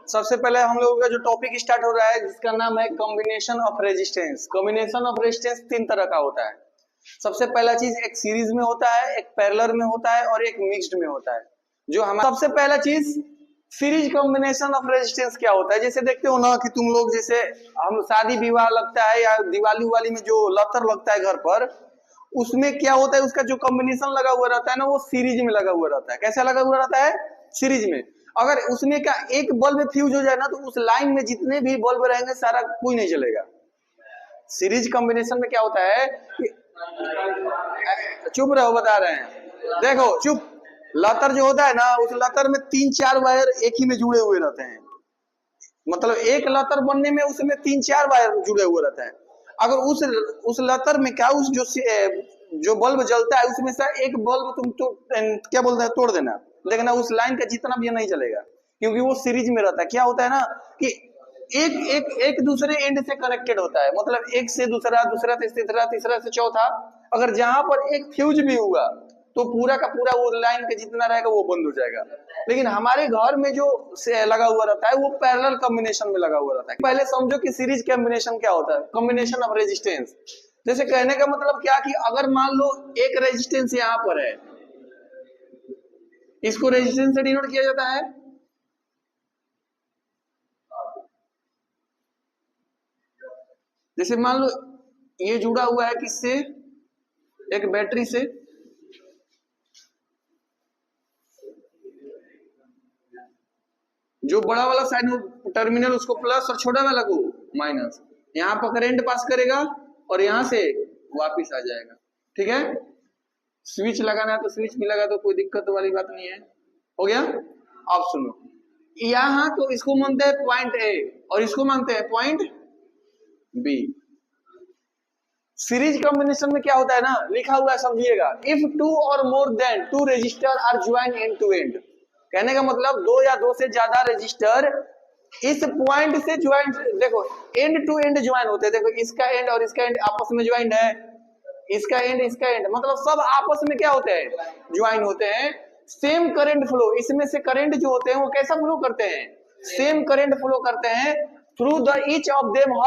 सबसे पहले हम लोगों का जो टॉपिक स्टार्ट हो रहा है जिसका नाम है combination of resistance. Combination of resistance तीन तरह का होता है। सबसे पहला चीज एक सीरीज में होता है, एक पैरेलल में होता है और एक मिक्स्ड में होता है। जो हमारा सबसे पहला चीज सीरीज कॉम्बिनेशन ऑफ रेजिस्टेंस क्या होता है, जैसे देखते हो ना कि तुम लोग जैसे हम शादी विवाह लगता है या दिवाली वाली में जो लतर लगता है घर पर, उसमें क्या होता है, उसका जो कॉम्बिनेशन लगा हुआ रहता है ना वो सीरीज में लगा हुआ रहता है। कैसा लगा हुआ रहता है? सीरीज में। अगर उसमें का एक बल्ब फ्यूज हो जाए ना तो उस लाइन में जितने भी बल्ब रहेंगे सारा कोई नहीं चलेगा। सीरीज कॉम्बिनेशन में क्या होता है कि चुप रहो, बता रहे हैं। देखो चुप, लतर जो होता है ना उस लतर में 3-4 वायर एक ही में जुड़े हुए रहते हैं। मतलब एक लतर बनने में उसमें 3-4 वायर जुड़े हुए रहते हैं। अगर उस लतर में क्या उस जो बल्ब जलता है उसमें से एक बल्ब तुम तो क्या बोलते हैं तोड़ देना, देखना उस लाइन का जितना भी नहीं चलेगा, क्योंकि वो सीरीज में रहता है। क्या होता है ना कि एक दूसरे एंड से कनेक्टेड होता है, मतलब एक से दूसरा, दूसरा से तीसरा, तीसरा से चौथा। अगर जहां पर एक फ्यूज भी हुआ तो पूरा का पूरा वो लाइन का जितना रहेगा वो बंद हो जाएगा। लेकिन हमारे घर में जो लगा हुआ रहता है वो पैरेलल कॉम्बिनेशन में लगा हुआ रहता है। पहले समझो कि सीरीज कॉम्बिनेशन क्या होता है। कॉम्बिनेशन ऑफ रेजिस्टेंस, जैसे कहने का मतलब क्या कि अगर मान लो एक रेजिस्टेंस यहां पर है, इसको रेजिस्टेंस से डिनोट किया जाता है। जैसे मान लो ये जुड़ा हुआ है किससे, एक बैटरी से। जो बड़ा वाला साइड टर्मिनल उसको प्लस और छोटा वाला को माइनस, यहां पर करंट पास करेगा और यहां से वापिस आ जाएगा। ठीक है, स्विच लगाना है तो स्विच भी लगा तो कोई दिक्कत वाली बात नहीं है। हो गया। अब सुनो, यहां तो इसको मानते हैं पॉइंट ए और इसको मानते हैं पॉइंट बी। सीरीज कॉम्बिनेशन में क्या होता है ना, लिखा हुआ है समझिएगा, if 2 or more than 2 resistor are join end to end. कहने का मतलब 2 या 2 से ज्यादा रजिस्टर इस पॉइंट से ज्वाइन, देखो एंड टू एंड ज्वाइन होते हैं। देखो इसका एंड और इसका एंड आपस में ज्वाइंड है, इसका एंड इसका एंड, मतलब सब आपस में क्या होते हैं, ज्वाइन होते हैं। सेम करंट फ्लो, इसमें से करंट जो होते हैं वो कैसा फ्लो करते हैं, सेम करंट फ्लो करते हैं through the each of them.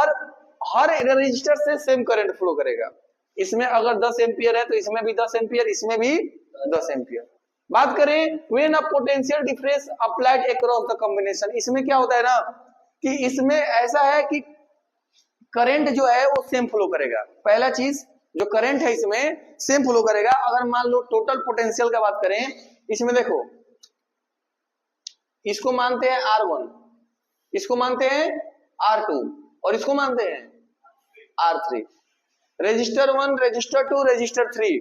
Her register से सेम करंट फ्लो करेगा। इसमें अगर 10 एम्पियर है तो इसमें भी 10 एम्पियर, इसमें भी 10 एम्पियर। बात करें when a potential difference applied across the combination, इसमें क्या होता है ना कि इसमें ऐसा है कि करंट जो है वो सेम फ्लो करेगा। पहला चीज जो करंट है इसमें सेम फ्लो करेगा। अगर मान लो टोटल पोटेंशियल का बात करें, इसमें देखो इसको मानते हैं R1, इसको मानते हैं R2 और इसको मानते हैं R3। रजिस्टर 1, रजिस्टर 2, रजिस्टर 3,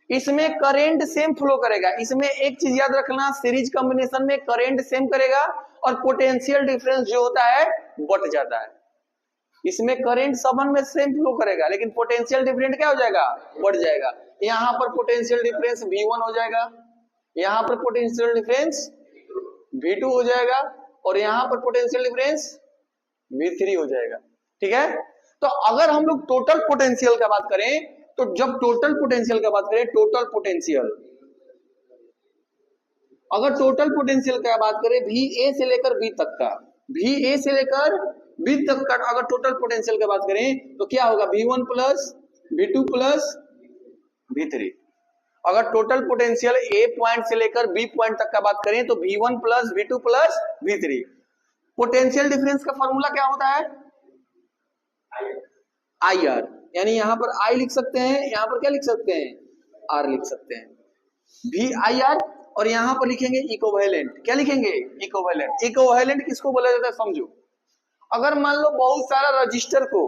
इसमें करंट सेम फ्लो करेगा। इसमें एक चीज याद रखना, सीरीज कॉम्बिनेशन में करंट सेम करेगा और पोटेंशियल डिफरेंस जो होता है बढ़ जाता है। इसमें करंट सबन में सेम फ्लो करेगा लेकिन पोटेंशियल डिफरेंस क्या हो जाएगा, बढ़ जाएगा। यहां पर पोटेंशियल डिफरेंस V1 हो जाएगा, यहां पर पोटेंशियल डिफरेंस V2 हो जाएगा और यहां पर पोटेंशियल डिफरेंस V3 हो जाएगा। ठीक है, तो अगर हम लोग टोटल पोटेंशियल का बात करें तो जब टोटल पोटेंशियल का बात करें, टोटल पोटेंशियल, अगर टोटल पोटेंशियल का बात करें VA से लेकर B तक का, VA से लेकर B तक का अगर टोटल पोटेंशियल की बात करें तो क्या होगा, V1 plus V2 plus V3। अगर टोटल पोटेंशियल A पॉइंट से लेकर B पॉइंट तक का बात करें तो V1 plus V2 plus V3। Potential difference का फॉर्मूला क्या होता है, IR, यानी यहां पर I लिख सकते हैं, यहां पर क्या लिख सकते हैं, R लिख सकते हैं, VIR। और यहां पर लिखेंगे इक्विवेलेंट, क्या लिखेंगे, इक्विवेलेंट। इक्विवेलेंट किसको बोला जाता है समझो, अगर मान लो बहुत सारा रजिस्टर को,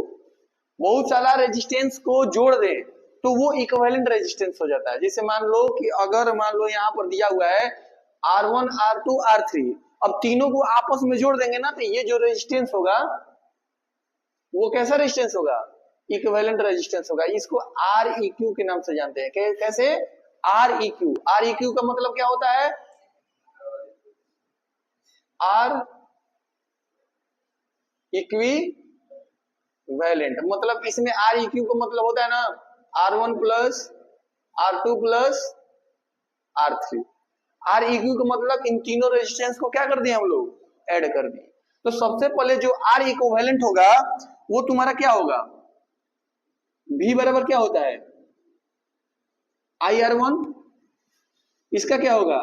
बहुत सारा रेजिस्टेंस को जोड़ दे तो वो इक्विवेलेंट रेजिस्टेंस हो जाता है। जैसे मान लो कि अगर मान लो यहां पर दिया हुआ है R1, R2, R3, अब तीनों को आपस में जोड़ देंगे ना तो ये जो रेजिस्टेंस होगा वो कैसा रेजिस्टेंस होगा, इक्विवेलेंट रेजिस्टेंस होगा। इसको Req के नाम से जानते हैं। कैसे, Req। Req का मतलब क्या होता है, R इक्विवेलेंट, मतलब इसमें Req का मतलब होता है ना R1 plus R2 plus R3। Req का मतलब इन तीनों रेजिस्टेंस को क्या कर दिए हम लोग, ऐड कर दिए। तो सबसे पहले जो आर इक्विवेलेंट होगा वो तुम्हारा क्या होगा, V बराबर क्या होता है IR1, इसका क्या होगा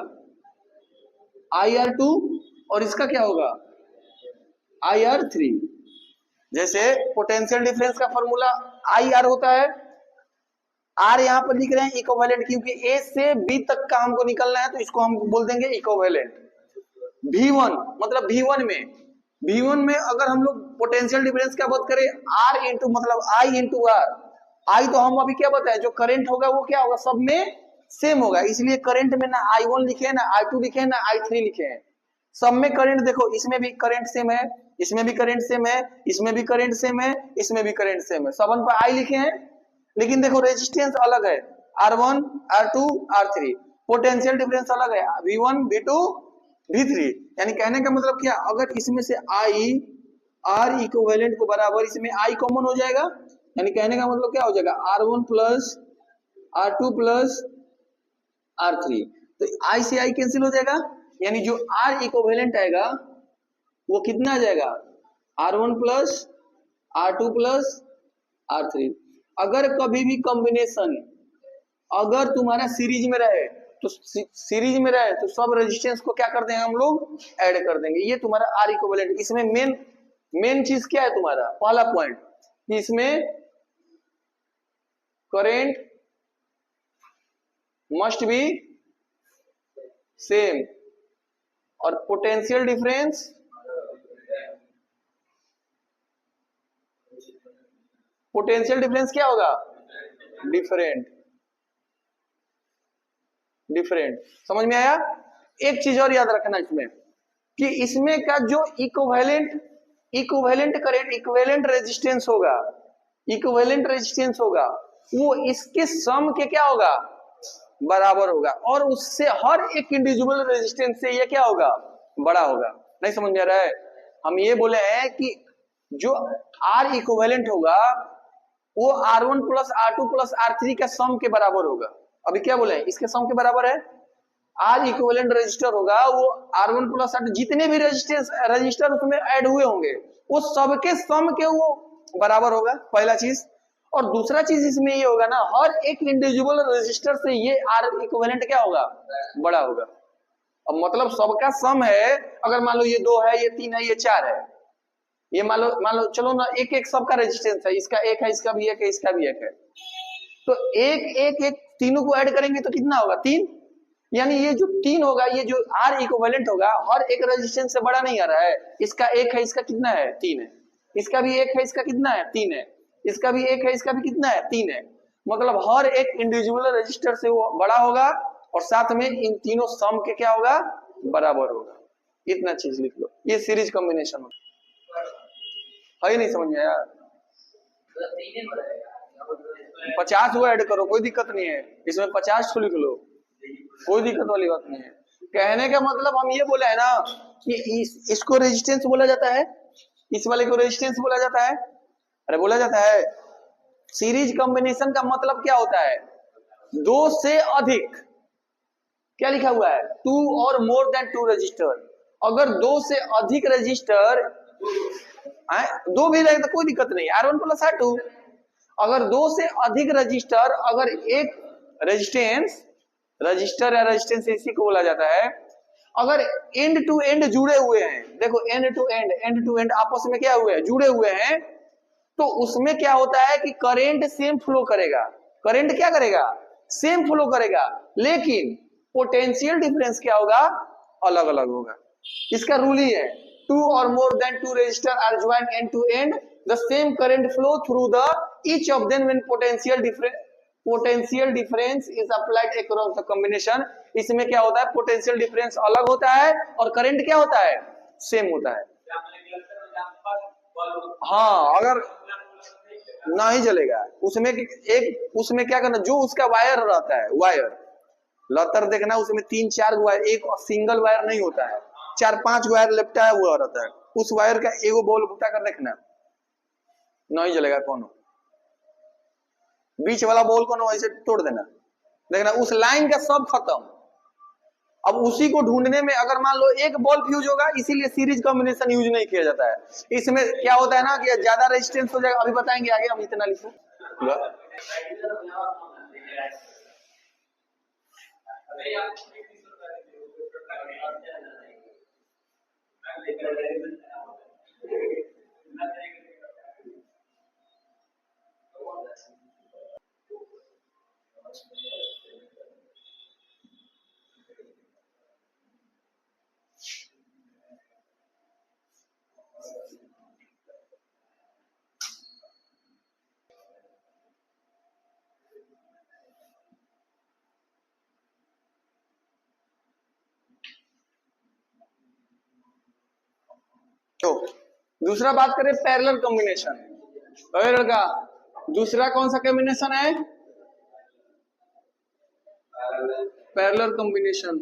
IR2 और इसका क्या होगा IR3। जैसे पोटेंशियल डिफरेंस का फॉर्मूला IR होता है, आर यहां पर लिख रहे हैं इक्विवेलेंट, क्योंकि ए से बी तक का हमको निकलना है तो इसको हम बोल देंगे इक्विवेलेंट। V1 मतलब V1 में अगर हम लोग पोटेंशियल डिफरेंस क्या बात करें R इंटू मतलब I इंटू आर, आई तो हम अभी क्या बताए जो करंट होगा वो क्या होगा सब में सेम होगा, इसलिए करंट में ना I1 लिखे हैं ना I2 लिखे हैं ना I3 लिखे हैं, सब में करंट देखो इसमें भी करंट सेम है, इसमें भी करंट सेम है, इसमें भी करंट सेम है, इसमें भी करंट सेम है, सबन पर I लिखे हैं, लेकिन देखो रेजिस्टेंस अलग है R1 R2 R3, potential difference अलग है V1 V2 V3। यानी कहने का मतलब क्या, अगर इसमें से I R इक्विवेलेंट को बराबर इसमें I कॉमन हो जाएगा, यानी कहने का मतलब क्या हो जाएगा R1 plus R2 plus R3, तो I से I कैंसिल हो जाएगा, यानी जो R इक्विवेलेंट आएगा वो कितना आ जाएगा R1 plus R2 plus R3। अगर कभी भी कॉम्बिनेशन अगर तुम्हारा सीरीज में रहे तो सब रेजिस्टेंस को क्या कर देंगे हम लोग ऐड कर देंगे, ये तुम्हारा आर इक्विवेलेंट। इसमें मेन चीज क्या है तुम्हारा पहला पॉइंट कि इसमें करंट मस्ट बी सेम और पोटेंशियल डिफरेंस क्या होगा डिफरेंट। समझ में आया। एक चीज और याद रखना इसमें कि इसमें का जो इक्विवेलेंट करंट इक्विवेलेंट रेजिस्टेंस होगा वो इसके सम के क्या होगा बराबर होगा, और उससे हर एक इंडिविजुअल रेजिस्टेंस से ये क्या होगा बड़ा होगा। नहीं समझ में आ रहा है। हम ये बोले हैं कि जो आर इक्विवेलेंट होगा वो R1 plus R2 plus R3 का सम के बराबर होगा। अभी क्या बोले इसके सम के बराबर है, आर इक्विवेलेंट रजिस्टर होगा वो R1 प्लस R2 जितने भी रजिस्टर उसमें ऐड हुए होंगे वो सबके सम के वो बराबर होगा, पहला चीज। और दूसरा चीज इसमें ये होगा ना हर एक इंडिविजुअल रजिस्टर से ये आर इक्विवेलेंट क्या होगा बड़ा होगा। अब मतलब सबका सम है, अगर मान लो ये 2 है ये 3 है ये 4 है, ये मान लो चलो ना एक एक सबका रेजिस्टेंस है, इसका 1 है इसका भी 1 है इसका भी 1 है, तो एक तीनों को ऐड करेंगे तो कितना होगा 3। यानी ये जो 3 होगा ये जो आर इक्विवेलेंट होगा हर एक रेजिस्टेंस से बड़ा नहीं आ रहा है, इसका 1 है इसका कितना है 3 है, इसका भी 1 है इसका कितना है 3 है, इसका भी 1 है इसका भी कितना है 3 है, मतलब हर एक इंडिविजुअल रजिस्टर से वो बड़ा होगा और साथ में इन तीनों सम के क्या होगा बराबर होगा। इतना चीज लिख लो, ये सीरीज कॉम्बिनेशन होगा। है नहीं समझ में यार। 50 वो ऐड करो कोई दिक्कत नहीं है, इसमें 50 लिख लो कोई दिक्कत वाली बात नहीं है। कहने का मतलब हम ये बोला है ना कि इसको रेजिस्टेंस बोला जाता है, इस वाले को रेजिस्टेंस बोला जाता है, अरे बोला जाता है। सीरीज कॉम्बिनेशन का मतलब क्या होता है 2 से अधिक, क्या लिखा हुआ है 2 और मोर देन 2 रजिस्टर। अगर 2 से अधिक रजिस्टर 2 भी रहे तो कोई दिक्कत नहीं, R1 प्लस R2। अगर 2 से अधिक रजिस्टर अगर एक रजिस्टर या रेजिस्टेंस इसी को बोला जाता है, अगर एंड टू एंड जुड़े हुए हैं, देखो एंड टू एंड आपस में क्या हुए हैं जुड़े हुए हैं, तो उसमें क्या होता है कि करंट सेम फ्लो करेगा, करंट क्या करेगा सेम फ्लो करेगा, लेकिन पोटेंशियल डिफरेंस क्या होगा अलग अलग होगा। इसका रूल ही है 2 or more than 2 resistors are joined end to end, the same current flow through the each of them when potential difference is applied across the combination। इसमें क्या होता है पोटेंशियल डिफरेंस अलग होता है और करंट क्या होता है सेम होता है। हाँ अगर नहीं जलेगा उसमें क्या करना, जो उसका वायर रहता है वायर लतर देखना उसमें 3-4 वायर, एक सिंगल वायर नहीं होता है, 4-5 वायर लपटा हुआ रहता है, उस वायर का एगो बॉल उठा कर देखना नहीं जलेगा, कौन बीच वाला बॉल को ऐसे तोड़ देना, देखना उस लाइन का सब खत्म। अब उसी को ढूंढने में अगर मान लो एक बॉल फ्यूज होगा, इसीलिए सीरीज कॉम्बिनेशन यूज नहीं किया जाता है। इसमें क्या होता है ना कि ज्यादा रेजिस्टेंस हो जाएगा, अभी बताएंगे आगे, हम इतना लिखो। तो दूसरा बात करें पैरेलल कॉम्बिनेशन। अरे लड़का, दूसरा कौन सा कॉम्बिनेशन है? Parallel combination.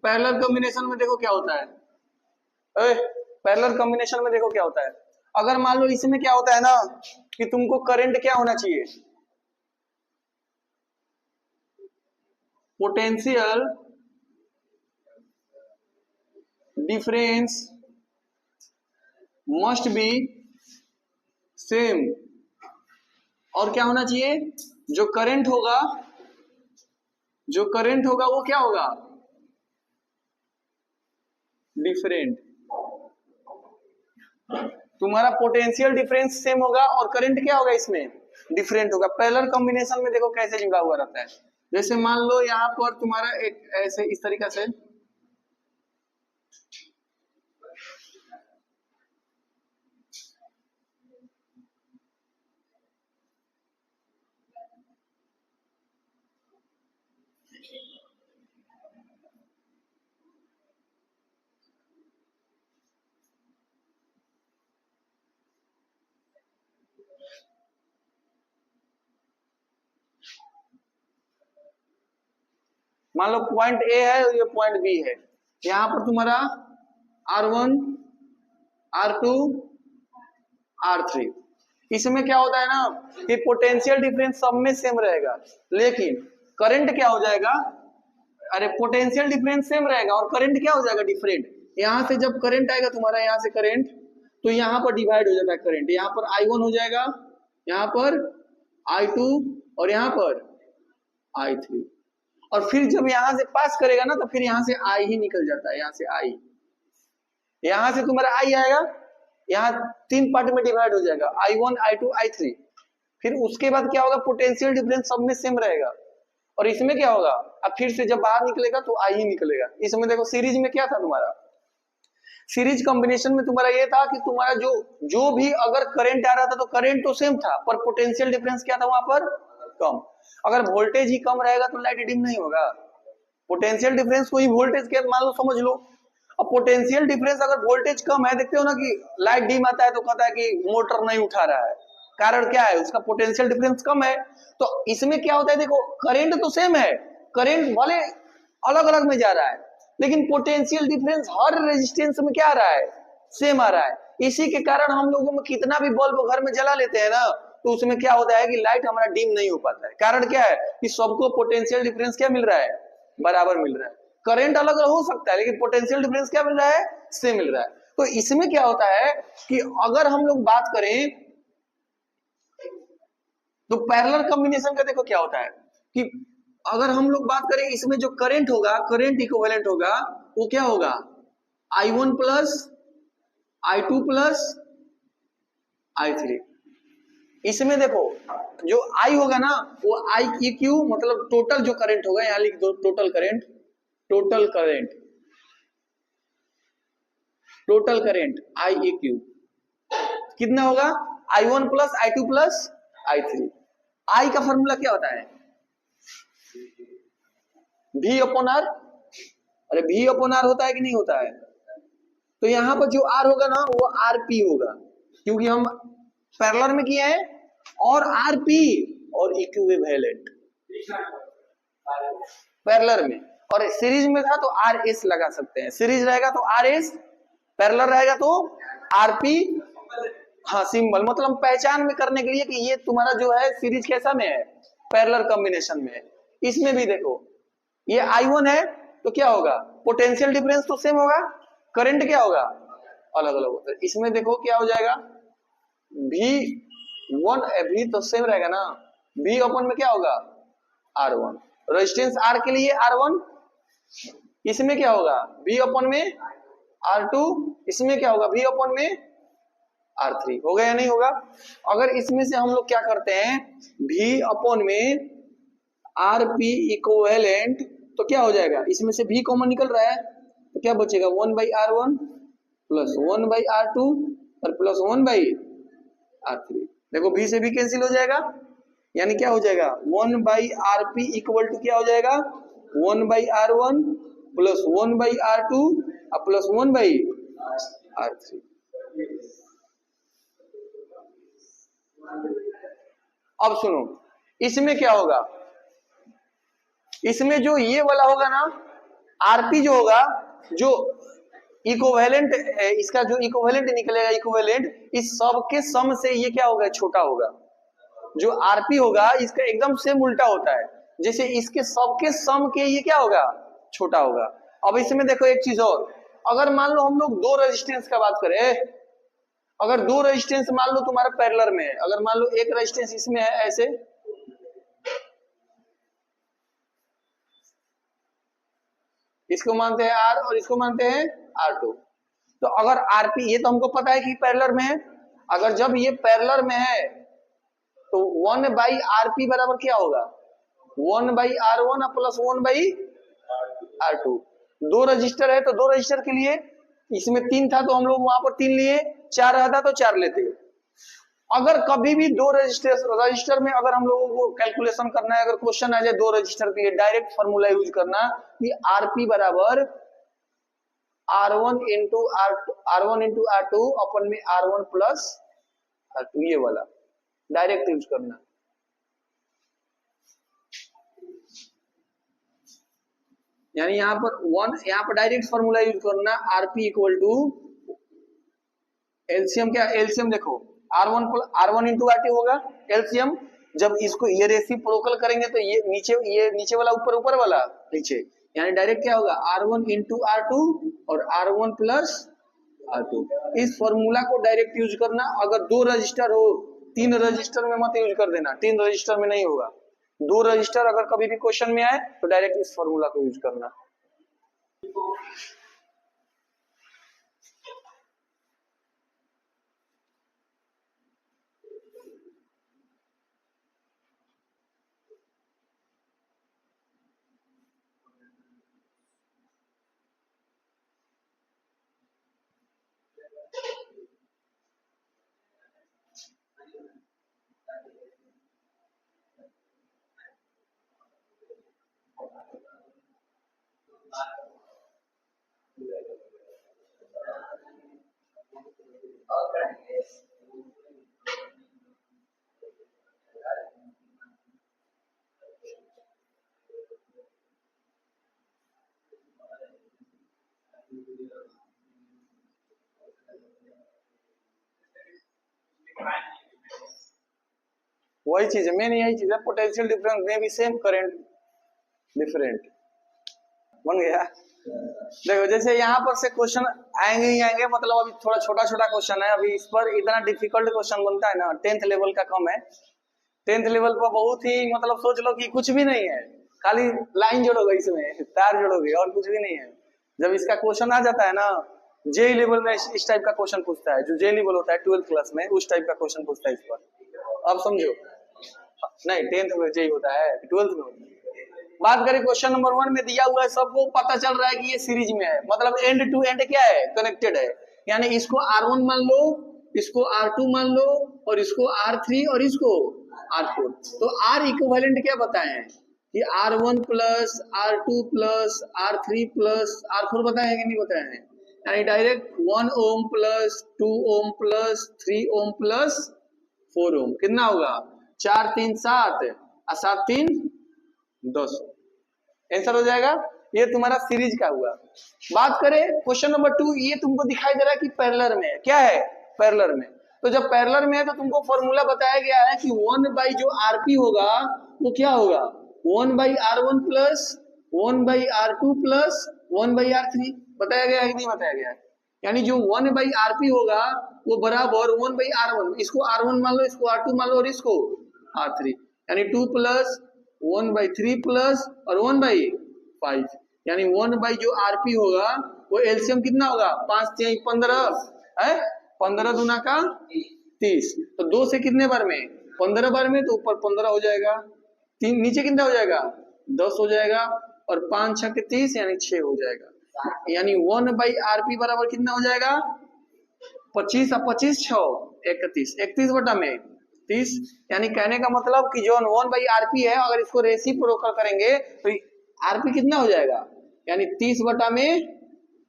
पैरेलल कॉम्बिनेशन में देखो क्या होता है, पैरेलल कॉम्बिनेशन में देखो क्या होता है। अगर मान लो इसमें क्या होता है ना कि तुमको करंट क्या होना चाहिए, potential difference must be same. और क्या होना चाहिए, जो करंट होगा वो क्या होगा, डिफरेंट। तुम्हारा पोटेंशियल डिफरेंस सेम होगा और करंट क्या होगा इसमें, डिफरेंट होगा। पैरेलल कॉम्बिनेशन में देखो कैसे जुड़ा हुआ रहता है। जैसे मान लो यहां पर तुम्हारा एक ऐसे इस तरीका से, मान लो पॉइंट ए है और ये पॉइंट बी है, यहां पर तुम्हारा R1 R2 R3। इसमें क्या होता है ना कि पोटेंशियल डिफरेंस सब में सेम रहेगा, लेकिन करंट क्या हो जाएगा, अरे पोटेंशियल डिफरेंस सेम रहेगा और करंट क्या हो जाएगा, डिफरेंट। यहां से जब करंट आएगा तुम्हारा, यहां से करंट, तो यहां पर डिवाइड हो जाता है करंट। यहां पर I1 हो जाएगा, यहां पर I2 और यहां पर I3। और फिर जब यहां से पास करेगा ना तो फिर यहां से I ही निकल जाता है, यहां से I, यहां से तुम्हारा I आएगा, यहां तीन पार्ट में डिवाइड हो जाएगा, I1 I2 I3। फिर उसके बाद क्या होगा, पोटेंशियल डिफरेंस सब में सेम रहेगा। और इसमें क्या होगा, अब फिर से जब बाहर निकलेगा तो I ही निकलेगा। इसमें देखो सीरीज में क्या था तुम्हारा, सीरीज कॉम्बिनेशन में तुम्हारा ये था कि तुम्हारा जो भी अगर करंट आ रहा था तो करंट तो सेम था, पर पोटेंशियल डिफरेंस क्या था वहां पर, कम। अगर वोल्टेज ही कम रहेगा तो लाइट डिम नहीं होगा। पोटेंशियल डिफरेंस को ही वोल्टेज के मान लो, समझ लो। अब पोटेंशियल डिफरेंस अगर वोल्टेज कम है, देखते हो ना कि लाइट डिम आता है तो कहता है कि मोटर नहीं उठा रहा है, कारण क्या है, उसका पोटेंशियल डिफरेंस कम है। तो इसमें क्या होता है, देखो करंट तो सेम है, करंट भले अलग अलग में जा रहा है, लेकिन पोटेंशियल डिफरेंस हर रेजिस्टेंस में क्या आ रहा है, सेम आ रहा है। इसी के कारण हम लोगों में कितना भी बल्ब घर में जला लेते हैं ना, तो उसमें क्या होता है कि लाइट हमारा डिम नहीं हो पाता है। कारण क्या है कि सबको पोटेंशियल डिफरेंस क्या मिल रहा है, बराबर मिल रहा है। करंट अलग अलग हो सकता है, लेकिन पोटेंशियल डिफरेंस क्या मिल रहा है, सेम मिल रहा है। तो इसमें क्या होता है कि अगर हम लोग बात करें तो पैरेलल कॉम्बिनेशन का देखो क्या होता है कि अगर हम लोग बात करें इसमें जो करंट होगा, करंट इक्विवेलेंट होगा, वो क्या होगा, I1 plus I2 plus I3। इसमें देखो जो I होगा ना वो IEQ, मतलब टोटल जो करंट होगा, यहां लिख दो total current, total current, total current IEQ कितना होगा, I1 plus I2 plus I3। I का फॉर्मूला क्या होता है, V अपॉन R। अरे V अपॉन R होता है कि नहीं होता है, तो यहां पर जो R होगा ना वो RP होगा, क्योंकि हम पैरेलल में किए हैं, और RP और इक्विवेलेंट पैरेलल में, और सीरीज में था तो RS लगा सकते हैं। सीरीज रहेगा तो RS, पैरेलल रहेगा तो RP। हाँ सिंबल मतलब पहचान में करने के लिए कि ये तुम्हारा जो है सीरीज कैसा में है, पैरेलल कॉम्बिनेशन में। इसमें भी देखो ये I1 है तो क्या होगा, पोटेंशियल डिफरेंस तो सेम होगा, करंट क्या होगा, अलग अलग होता है। इसमें देखो क्या हो जाएगा, V1 भी तो सेम रहेगा ना, V अपन में क्या होगा R1, रेजिस्टेंस R के लिए R1, इसमें क्या होगा V अपन में R2, इसमें क्या होगा V अपन में R3, होगा या नहीं होगा। अगर इसमें से हम लोग क्या करते हैं V अपन में RP इक्विवेलेंट, तो क्या हो जाएगा, इसमें से V कॉमन निकल रहा है तो क्या बचेगा 1/R1 प्लस 1/R2 और प्लस 1/R3। देखो V से भी कैंसिल हो जाएगा, यानी क्या हो जाएगा 1/RP इक्वल टू क्या हो जाएगा 1/R1 प्लस 1/R2 और प्लस 1/R3। अब सुनो इसमें क्या होगा, इसमें जो ये वाला होगा ना आरपी जो होगा, जो इक्विवेलेंट, इसका जो इक्विवेलेंट निकलेगा, इक्विवेलेंट इस सब के सम से ये क्या होगा छोटा होगा। जो आरपी होगा इसका एकदम सेम उल्टा होता है, जैसे इसके सबके सम के ये क्या होगा छोटा होगा। अब इसमें देखो एक चीज और, अगर मान लो हम लोग दो रेजिस्टेंस का बात करें, अगर दो रेजिस्टेंस मान लो तुम्हारे पैरेलल में है, अगर मान लो एक रेजिस्टेंस इसमें है ऐसे, इसको मानते हैं R और इसको मानते हैं R2, तो अगर RP ये तो हमको पता है कि पैरेलल में है, अगर जब ये पैरेलल में है तो 1/RP बराबर क्या होगा 1/R1 प्लस 1/R2। दो रजिस्टर है तो दो रजिस्टर के लिए, इसमें 3 था तो हम लोग वहां पर 3 लिए, 4 रहता तो 4 लेते। अगर कभी भी दो रजिस्टर में अगर हम लोगों को कैलकुलेशन करना है, अगर क्वेश्चन आ जाए दो रजिस्टर के लिए, डायरेक्ट फॉर्मूला यूज करना कि आरपी बराबर R1 इंटू R2 अपन में R1 प्लस R2, ये वाला डायरेक्ट यूज करना। यानी यहाँ पर डायरेक्ट फॉर्मूला यूज करना, आरपी इक्वल टू एलसीएम, क्या एलसीएम देखो R1 इंटू R2 होगा एलसीएम। जब इसको ये रेसिप्रोकल करेंगे तो ये नीचे वाला ऊपर वाला नीचे, यानी डायरेक्ट क्या होगा R1 इंटू R2 और R1 प्लस R2। इस फॉर्मूला को डायरेक्ट यूज करना। अगर दो रजिस्टर हो, 3 रजिस्टर में मत यूज कर देना, 3 रजिस्टर में नहीं होगा। दो रजिस्टर अगर कभी भी क्वेश्चन में आए तो डायरेक्ट इस फॉर्मूला को यूज करना। वही चीज है, मेन यही चीज है, पोटेंशियल डिफरेंस में भी सेम करंट डिफरेंट बन गया। देखो जैसे यहाँ पर से क्वेश्चन आएंगे ही आएंगे, मतलब अभी थोड़ा छोटा क्वेश्चन है, अभी इस पर इतना डिफिकल्ट क्वेश्चन बनता है ना, 10th लेवल का कम है। 10th लेवल पर बहुत ही मतलब सोच लो कि कुछ भी नहीं है, खाली लाइन जोड़ोगे, इसमें तार जोड़ोगे और कुछ भी नहीं है। जब इसका क्वेश्चन आ जाता है ना, जे लेवल में इस टाइप का क्वेश्चन पूछता है, जो जे लेवल होता है 12th क्लास में, उस टाइप का क्वेश्चन पूछता है इस पर। अब समझो, नहीं 10th में जे होता है, 12th में होता है। बात करें क्वेश्चन नंबर 1 में दिया हुआ है, सबको पता चल रहा है कि ये सीरीज में है, मतलब एंड टू एंड क्या है कनेक्टेड है, यानी इसको R1 मान लो, इसको R2 मान लो और इसको R3 और इसको R4। तो R इक्विवेलेंट क्या बताए हैं कि R1 plus R2 plus R3 plus R4 बताए हैं कि नहीं बताए हैं, यानी direct 1 ohm plus 2 ohm plus 3 ohm plus 4 ओम, कितना होगा 4 3 7 और 7 3 10, आंसर हो जाएगा। ये तुम्हारा सीरीज का हुआ। बात करें क्वेश्चन नंबर 2, ये तुमको दिखाई दे रहा है कि पैरेलल में है, क्या है पैरेलल में। तो जब पैरेलल में है तो तुमको फॉर्मूला बताया गया है कि 1 जो आरपी होगा वो क्या होगा, 1/R1 plus 1/R2 plus 1/R3। बताया गया है कि नहीं बताया गया है? यानी जो 1/RP होगा वो बराबर 1/R1, इसको R1 मान लो, इसको R2 मान लो और इसको R3, यानी 2 प्लस 1/3 प्लस और 1/5, यानी 1 जो RP होगा वो एलसीएम कितना होगा, 5 3 15 है, 15 दूना का 30, तो 2 से कितने बार में, 15 बार में, तो ऊपर 15 हो जाएगा, तीन नीचे कितना हो जाएगा, 10 हो जाएगा, और 5 6 के 30 यानी 6 हो जाएगा, यानी 1/RP बराबर कितना हो जाएगा, 25 और 25 6 31, 31 बटा में 30, यानी कहने का मतलब कि जो 1/RP है अगर इसको रेसिप्रोकल करेंगे तो आरपी कितना हो जाएगा, यानी 30 बटा में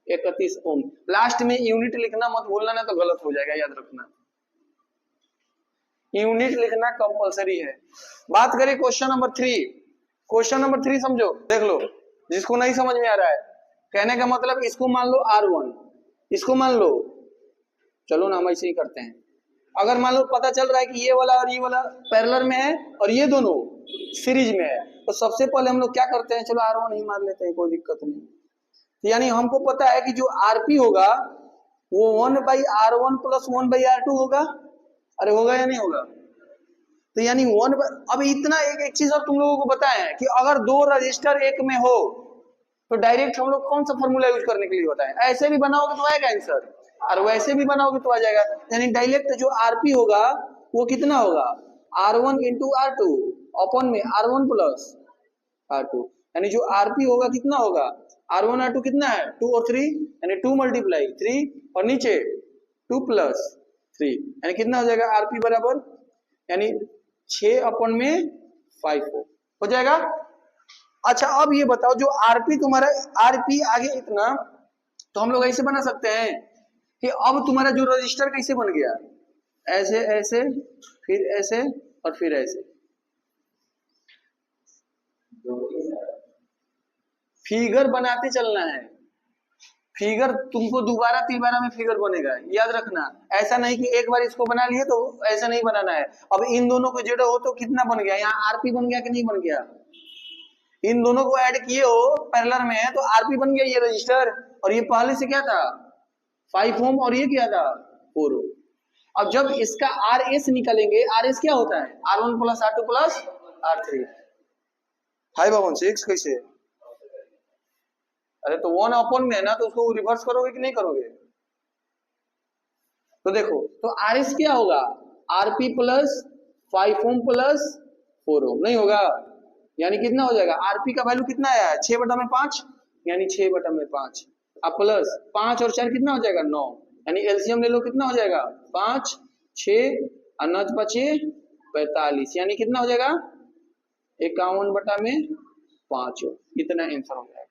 31 ओम। लास्ट में यूनिट लिखना मत भूलना, ना तो गलत हो जाएगा, याद रखना यूनिट लिखना कंपलसरी है। बात करें क्वेश्चन नंबर 3, क्वेश्चन नंबर 3 समझो, देख लो, जिसको नहीं समझ में आ रहा है, कहने का मतलब इसको मान लो R1, इसको मान लो, चलो ना हम ऐसे ही करते हैं, अगर मान लो पता चल रहा है कि ये वाला और ये वाला पैरेलल में है और ये दोनों सीरीज में है, तो सबसे पहले हम लोग क्या करते हैं, चलो R1 ही मान लेते हैं, कोई दिक्कत नहीं। तो यानी हमको पता है कि जो आरपी होगा वो 1/R1 प्लस 1/R2 होगा, अरे होगा या नहीं होगा, तो यानी 1, अब इतना एक चीज और तुम लोगों को बताया है कि अगर दो रजिस्टर एक में हो तो डायरेक्ट हम लोग कौन सा फॉर्मूला यूज करने के लिए बताएं, ऐसे भी बनाओगे तो आएगा आंसर, और वैसे भी बनाओगे तो आ जाएगा, यानी डायरेक्ट जो आरपी होगा वो कितना होगा, R1 इंटू R2 अपन में R1 प्लस R2, यानी जो आरपी होगा कितना होगा, R1 R2 कितना है 2 और 3, यानी 2 मल्टीप्लाई 3 और नीचे 2 प्लस 3, यानी कितना हो जाएगा आरपी बराबर, यानी 6 अपन में 5 हो जाएगा। अच्छा अब ये बताओ जो आरपी तुम्हारा, आरपी आगे इतना, तो हम लोग ऐसे बना सकते हैं कि अब तुम्हारा जो रजिस्टर कैसे बन गया, ऐसे ऐसे फिर ऐसे और फिर ऐसे, फिगर बनाते चलना है, फिगर तुमको दोबारा तीबारा में फिगर बनेगा, याद रखना, ऐसा नहीं कि एक बार इसको बना लिए तो ऐसा नहीं बनाना है। अब इन दोनों को जोड़ो हो तो कितना बन गया, यहाँ आरपी बन गया कि नहीं बन गया, इन दोनों को ऐड किए हो पैरेलल में है तो आरपी बन गया ये रजिस्टर, और ये पहले से क्या था 5 ओम और ये क्या था 4 ओम। अब जब इसका आर एस निकालेंगे, आर एस क्या होता है, R1 plus R2 plus R3, 5/6 कैसे, अरे तो 1 अपॉन में है ना, तो उसको रिवर्स करोगे कि नहीं करोगे, तो देखो, तो आर एस क्या होगा, आरपी प्लस 5 ओम प्लस 4 ओम, नहीं होगा, यानी कितना हो जाएगा, आरपी का वैल्यू कितना आया है 6/5, यानी 6/5, अब प्लस 5 और 4 कितना हो जाएगा 9, यानी एलसीएम ले लो, कितना हो जाएगा 5 6 और 9 5 45, यानी कितना हो जाएगा 51/5, इतना आंसर हो जाएगा।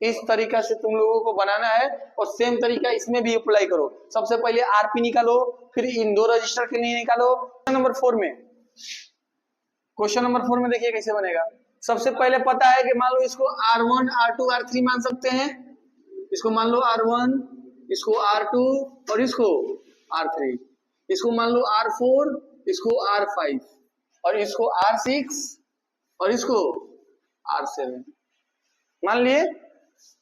इस तरीका से तुम लोगों को बनाना है, और सेम तरीका इसमें भी अप्लाई करो, सबसे पहले आरपी निकालो, फिर इन दो रजिस्टर के लिए निकालो। क्वेश्चन नंबर 4 में, क्वेश्चन नंबर 4 में देखिए कैसे बनेगा। सबसे पहले पता है कि मान लो इसको R1 R2 R3 मान सकते हैं, इसको मान लो R1, इसको R2 और इसको R3, इसको मान लो R4, इसको R5 और इसको R6 और इसको R7 मान लिए।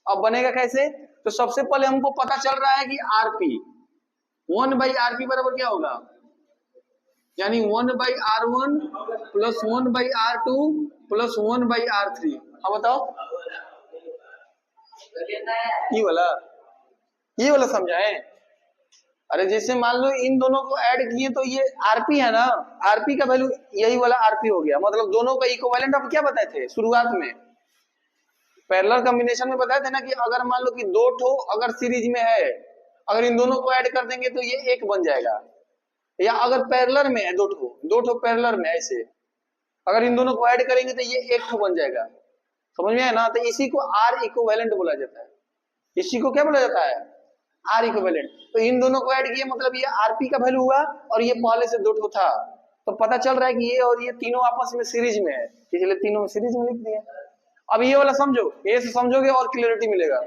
अब बनेगा कैसे, तो सबसे पहले हमको पता चल रहा है कि आरपी 1/RP बराबर क्या होगा, यानी 1/R1 plus 1/R2 plus 1/R3। हाँ बताओ, ये वाला समझाएं। अरे जैसे मान लो इन दोनों को ऐड किए तो ये आरपी है ना, आरपी का वैल्यू यही वाला आरपी हो गया, मतलब दोनों का इक्विवेलेंट। अब क्या बताए थे शुरुआत में, पैरेलल कॉम्बिनेशन में बताए थे ना कि अगर मान लो कि दो ठो अगर सीरीज में है, अगर इन दोनों को ऐड कर देंगे तो ये एक बन जाएगा, या अगर पैरेलल में है दो ठो पैरेलल में ऐसे, अगर इन दोनों को ऐड करेंगे तो ये एक ठो बन जाएगा, समझ में है ना। तो इसी को आर इक्विवेलेंट बोला जाता है, इसी को क्या बोला जाता है आर इक्विवेलेंट। तो इन दोनों को ऐड किए मतलब ये आरपी का वैल्यू हुआ, और ये पहले से दो ठो था, तो पता चल रहा है कि ये और ये तीनों आपस में सीरीज में है, इसलिए तीनों में सीरीज में लिख दिया। अब ये वाला समझो, ये से समझोगे और क्लियरिटी मिलेगा।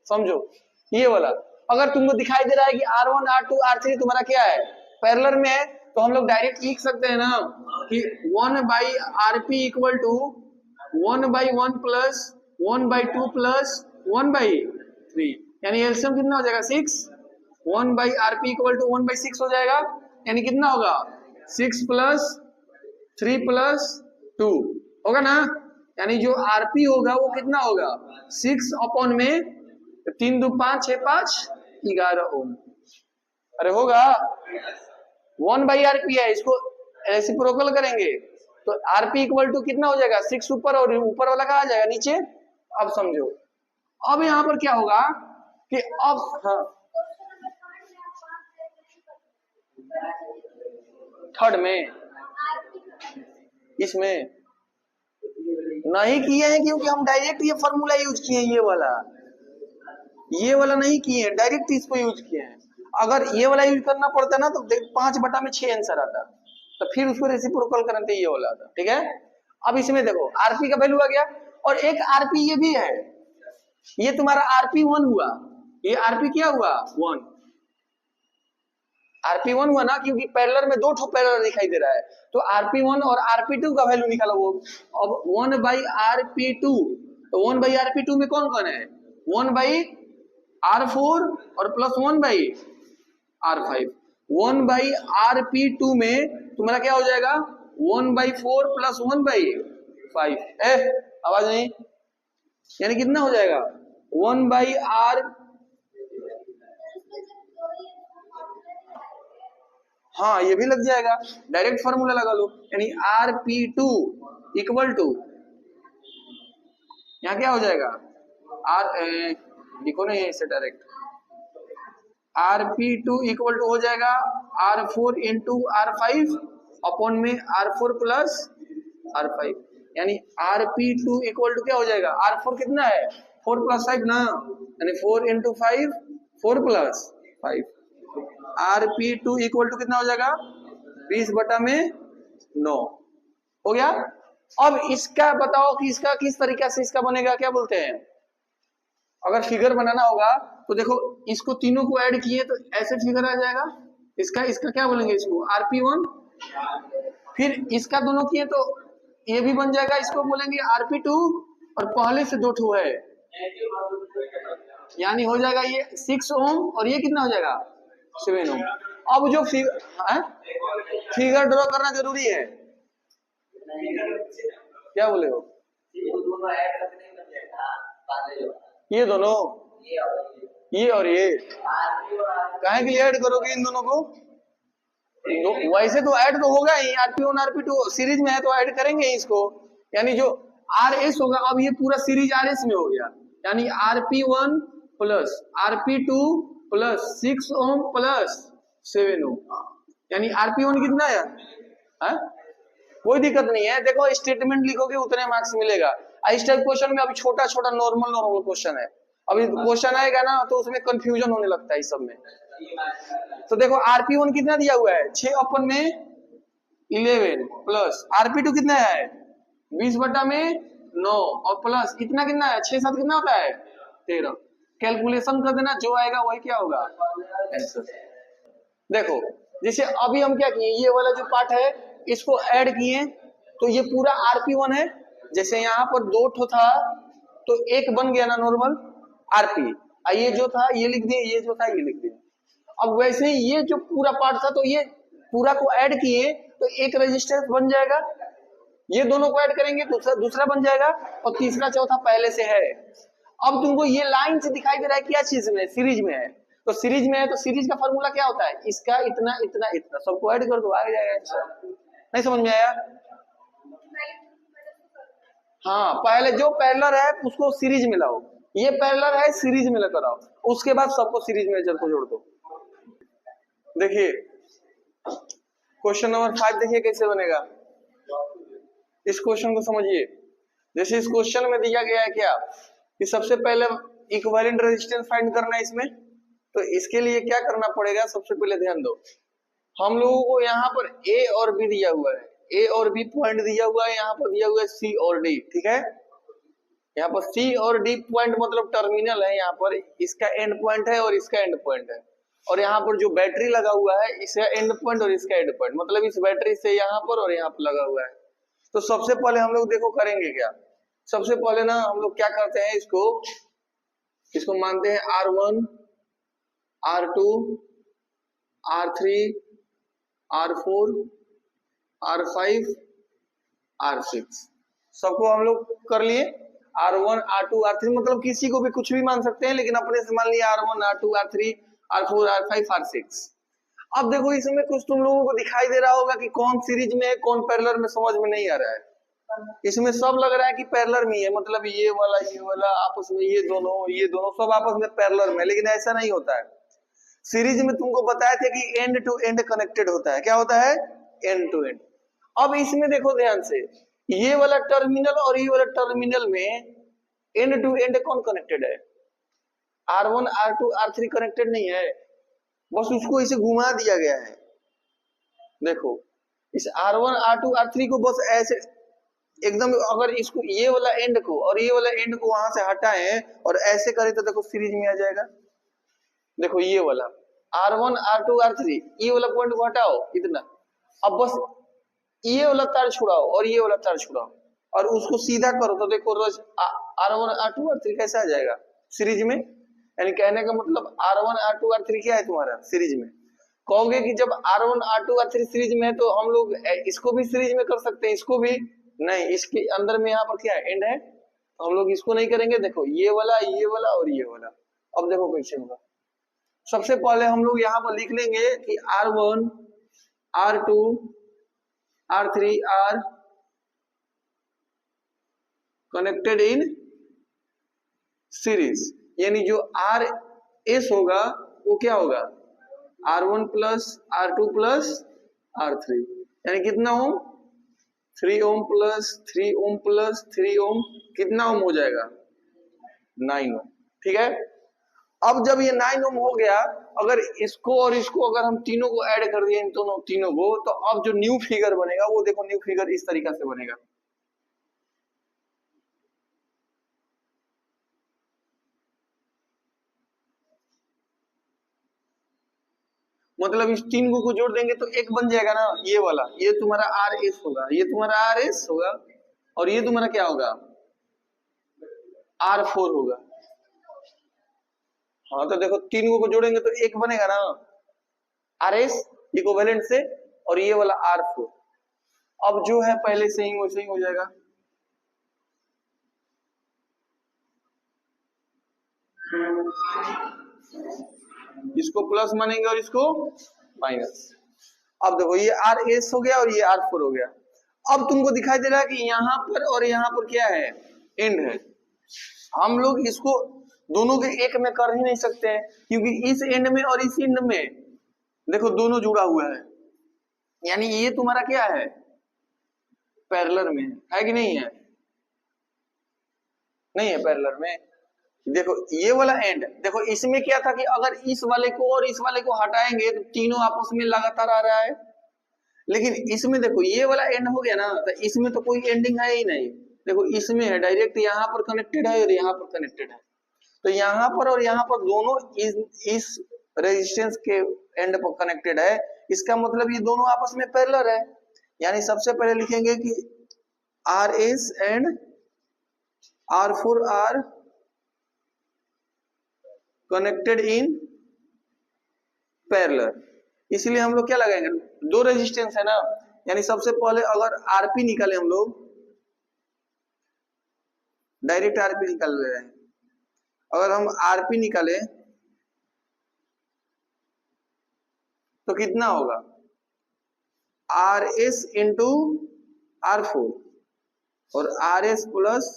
समझो ये वाला, अगर तुमको दिखाई दे रहा है कि R1 R2 R3 तुम्हारा क्या है पैरेलल में है तो हम लोग डायरेक्ट लिख सकते हैं ना कि 1/rp equal to 1/1 plus 1/2 plus 1/3, यानी एलसीएम कितना हो जाएगा 6। 1/rp इक्वल टू 1/6 हो जाएगा, यानी कितना होगा 6 प्लस 3 प्लस 2 होगा ना, यानी जो आरपी होगा वो कितना होगा 6 अपॉन में 3 2 5 6 5 11 ओम। अरे होगा 1/rp है, इसको रेसिप्रोकल करेंगे तो आरपी इक्वल टू कितना हो जाएगा 6 ऊपर और ऊपर वाला कहा जाएगा नीचे। अब समझो, अब यहाँ पर क्या होगा कि अब हाँ थर्ड में इसमें नहीं किए हैं क्योंकि हम डायरेक्ट ये फॉर्मूला यूज किए हैं, ये वाला नहीं किए हैं, डायरेक्ट इसको यूज किए हैं। अगर ये वाला यूज करना पड़ता ना तो 5/6 आंसर आता, तो फिर उसको रेसिप्रोकल करते ये वाला आता। ठीक है, अब इसमें देखो आरपी का वैल्यू आ गया और एक आरपी ये भी है, ये तुम्हारा आरपी 1 हुआ, ये आरपी क्या हुआ 1, आरपी 1 हुआ ना, क्योंकि पैरेलल में 2 पैरेलल दिखाई दे रहा है, तो आरपी 1 और आरपी 2 का वैल्यू निकालो वो। अब 1/rp2, तो 1/rp2 में कौन कौन है 1/r4 और प्लस 1/r5। 1/rp2 में तुम्हारा क्या हो जाएगा 1/4 प्लस 1/5, आवाज नहीं, यानी कितना हो जाएगा 1/r, हाँ ये भी लग जाएगा, डायरेक्ट फॉर्मूला लगा लो, यानी rp2 इक्वल टू, यहाँ क्या हो जाएगा लिखो ना इसे डायरेक्ट, rp2 इक्वल टू हो जाएगा r4 इंटू r5 अपॉन में r4 प्लस r5, यानी rp2 इक्वल टू क्या हो जाएगा r4 कितना है 4 प्लस 5 ना, यानी 4 into 5 4 plus 5, rp2 equal to कितना हो जाएगा 20/9 हो गया। अब इसका बताओ कि इसका किस तरीका से इसका बनेगा, क्या बोलते हैं, अगर फिगर बनाना होगा तो देखो इसको तीनों को ऐड किए तो ऐसे फिगर आ जाएगा, इसका क्या बोलेंगे इसको rp1, फिर इसका दोनों किए तो ये भी बन जाएगा, इसको बोलेंगे rp2, और पहले से 2 ठो है, यानी हो जाएगा ये 6 ओम और ये कितना हो जाएगा 7 ओम। अब जो फिगर ड्रॉ करना जरूरी है, क्या बोले हो, ये दोनों, ये और ये काहे के लिए ऐड करोगे इन दोनों को, वैसे तो ऐड तो होगा ही, rp1 rp2 सीरीज में है तो ऐड करेंगे इसको, यानी जो rs होगा, अब ये पूरा सीरीज rs में हो गया, यानी rp1 plus rp2 plus 6 ohm plus 7 ओम, यानी rp1 कितना है, कोई दिक्कत नहीं है, देखो स्टेटमेंट लिखोगे उतने मार्क्स मिलेगा। इस टाइप क्वेश्चन में अभी छोटा छोटा नॉर्मल क्वेश्चन है, अभी क्वेश्चन आएगा ना तो उसमें कंफ्यूजन होने लगता है इस सब में। तो देखो rp1 कितना दिया हुआ है 6 अपन में 11 प्लस rp2 कितना है 20/9 और प्लस इतना कितना है 6 7 कितना होता है 13, कैलकुलेशन कर देना, जो आएगा वही क्या होगा आंसर। देखो जैसे अभी हम क्या किए, ये वाला जो पार्ट है इसको ऐड किए तो ये पूरा rp1 है, जैसे यहाँ पर 2 ठो था तो एक बन गया ना नॉर्मल rp, ये जो था ये लिख दिए, ये जो था ये लिख दिए। अब वैसे ही ये जो पूरा पार्ट था तो ये पूरा को ऐड किए तो एक रेजिस्टेंस बन जाएगा, ये दोनों को ऐड करेंगे दूसरा बन जाएगा, और तीसरा चौथा पहले से है। अब तुमको ये लाइन से दिखाई दे रहा है क्या चीज में, सीरीज में है, तो सीरीज में है तो सीरीज का फॉर्मूला क्या होता है, इसका इतना इतना इतना सबको ऐड कर दो आ जाएगा आंसर। नहीं समझ में आया, हाँ पहले जो पैरेलल है उसको सीरीज में लाओ, ये पैरेलल है सीरीज में लेकर आओ, उसके बाद सबको सीरीज में को जोड़ दो। देखिए क्वेश्चन नंबर 5 देखिए कैसे बनेगा, इस क्वेश्चन को समझिए। जैसे इस क्वेश्चन में दिया गया है क्या कि सबसे पहले इक्विवेलेंट रेजिस्टेंस फाइंड करना है इसमें, तो इसके लिए क्या करना पड़ेगा, सबसे पहले ध्यान दो, हम लोगों को यहाँ पर A और B दिया हुआ है, A और B पॉइंट दिया हुआ है, यहाँ पर दिया हुआ है C और D, ठीक है, यहाँ पर C और D पॉइंट मतलब टर्मिनल है, यहाँ पर इसका एंड पॉइंट है और इसका एंड पॉइंट है। और यहाँ पर जो बैटरी लगा हुआ है इसका एंड पॉइंट और इसका एंड पॉइंट, मतलब इस बैटरी से यहाँ पर और यहाँ पर लगा हुआ है। तो सबसे पहले हम लोग देखो करेंगे क्या, सबसे पहले ना हम लोग क्या करते हैं, इसको मानते हैं R1, R2, R3, R4, R5, R6 सबको हम लोग कर लिए। R1, R2, R3 मतलब किसी को भी कुछ भी मान सकते हैं, लेकिन अपने से मान लिया R1, R2, R3, R4, R5, R6। अब देखो इसमें कुछ तुम लोगों को दिखाई दे रहा होगा कि कौन सीरीज में है कौन पैरेलल में, समझ में नहीं आ रहा है। इसमें सब लग रहा है कि पैरेलल में है, मतलब ये वाला आपस में ये दोनों सब आपस में पैरेलल में, लेकिन ऐसा नहीं होता है। सीरीज में तुमको बताया था कि एंड टू एंड कनेक्टेड होता है। क्या होता है? End to end. अब इसमें देखो ध्यान से, ये वाला टर्मिनल और ये वाला टर्मिनल में एंड टू एंड कौन कनेक्टेड है? R1, R2, R3 कनेक्टेड नहीं है, बस उसको इसे घुमा दिया गया है। देखो इस R1, R2, R3 को बस ऐसे एकदम, अगर इसको ये वाला एंड को और ये वाला एंड को वहां से हटाएं और ऐसे करें तो देखो सीरीज में आ जाएगा। देखो ये वाला R1, R2, R3 ये वाला पॉइंट को हटाओ इतना, अब बस ये वाला तार छुड़ाओ और ये वाला तार छुड़ाओ और उसको सीधा करो तो देखो रोज R1, R2, R3 कैसा आ जाएगा सीरीज में। यानी कहने का मतलब R1, R2, R3 क्या है तुम्हारा सीरीज में। कहोगे कि जब R1, R2, R3 सीरीज में है तो हम लोग इसको भी सीरीज में कर सकते हैं, इसको भी नहीं, इसके अंदर में यहाँ पर क्या है? एंड है, तो हम लोग इसको नहीं करेंगे। देखो ये वाला और ये वाला, अब देखो कैसे होगा। सबसे पहले हम लोग यहाँ पर लिख लेंगे कि R1, R2, R3 are connected in series, यानी जो आर एस होगा वो क्या होगा? R1 plus R2 plus R3, यानी कितना ओम? 3 ओम प्लस 3 ओम प्लस 3 ओम, कितना ओम हो जाएगा? 9 ओम। ठीक है, अब जब ये 9 ओम हो गया, अगर इसको और इसको अगर हम तीनों को ऐड कर दिए, इन दोनों तीनों को, तो अब जो न्यू फिगर बनेगा वो देखो, न्यू फिगर इस तरीका से बनेगा। मतलब इस तीन को जोड़ देंगे तो एक बन जाएगा ना, ये वाला, ये तुम्हारा आर एस होगा, ये तुम्हारा आर एस होगा, और ये तुम्हारा क्या होगा? R4 होगा। हाँ तो देखो तीन को जोड़ेंगे तो एक बनेगा ना, आर एस इक्विवेलेंट से, और ये वाला R4। अब जो है पहले से ही वैसे ही हो जाएगा। इसको प्लस मानेंगे और इसको माइनस। अब देखो ये आर एस हो गया और ये R4 हो गया। अब तुमको दिखाई दे रहा है कि यहाँ पर और यहाँ पर क्या है? एंड है। हम लोग इसको दोनों के एक में कर ही नहीं सकते हैं, क्योंकि इस एंड में और इस एंड में देखो दोनों जुड़ा हुआ है, यानी ये तुम्हारा क्या है? पैरेलल में है कि नहीं है? नहीं है पैरेलल में। देखो ये वाला एंड, देखो इसमें क्या था कि अगर इस वाले को और इस वाले को हटाएंगे तो तीनों आपस में लगातार आ रहा है, लेकिन इसमें देखो ये वाला एंड हो गया ना, तो इसमें तो कोई एंडिंग है ही नहीं। देखो इसमें है डायरेक्ट, यहाँ पर कनेक्टेड है और यहाँ पर कनेक्टेड है, तो यहाँ पर और यहाँ पर दोनों इस रेजिस्टेंस के एंड पर कनेक्टेड है। इसका मतलब ये दोनों आपस में पैरेलल है। यानी सबसे पहले लिखेंगे कि R S and R4 are connected in parallel. इसलिए हम लोग क्या लगाएंगे? दो रेजिस्टेंस है ना, यानी सबसे पहले अगर आरपी निकाले, हम लोग डायरेक्ट आरपी निकाल ले रहे हैं, अगर हम आरपी निकाले तो कितना होगा? आर एस इंटू R4 और आर एस प्लस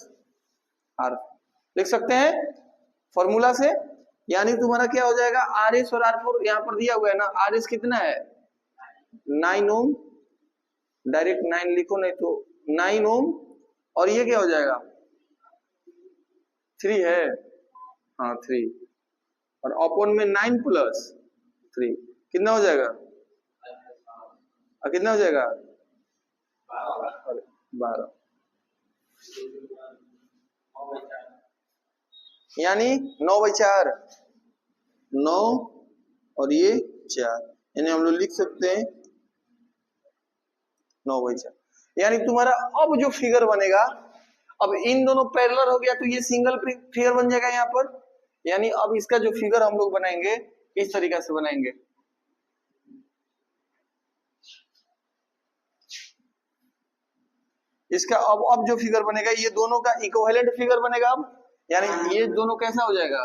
आर, लिख सकते हैं फॉर्मूला से। यानी तुम्हारा क्या हो जाएगा? आर एस और R4 यहाँ पर दिया हुआ है ना, आर एस कितना है? 9 ओम, डायरेक्ट 9 लिखो नहीं तो 9 ओम, और ये क्या हो जाएगा? 3 है, हाँ 3, और अपॉन में 9 प्लस 3 कितना हो जाएगा? कितना हो जाएगा? 12, यानी 9/4, 9 और ये 4, यानी हम लोग लिख सकते हैं 9/4। यानी तुम्हारा अब जो फिगर बनेगा, अब इन दोनों पैरेलल हो गया तो ये सिंगल फिगर बन जाएगा यहाँ पर। यानी अब इसका जो फिगर हम लोग बनाएंगे इस तरीका से बनाएंगे। इसका अब जो फिगर बनेगा ये दोनों का इक्विवेलेंट फिगर बनेगा अब, यानी ये दोनों कैसा हो जाएगा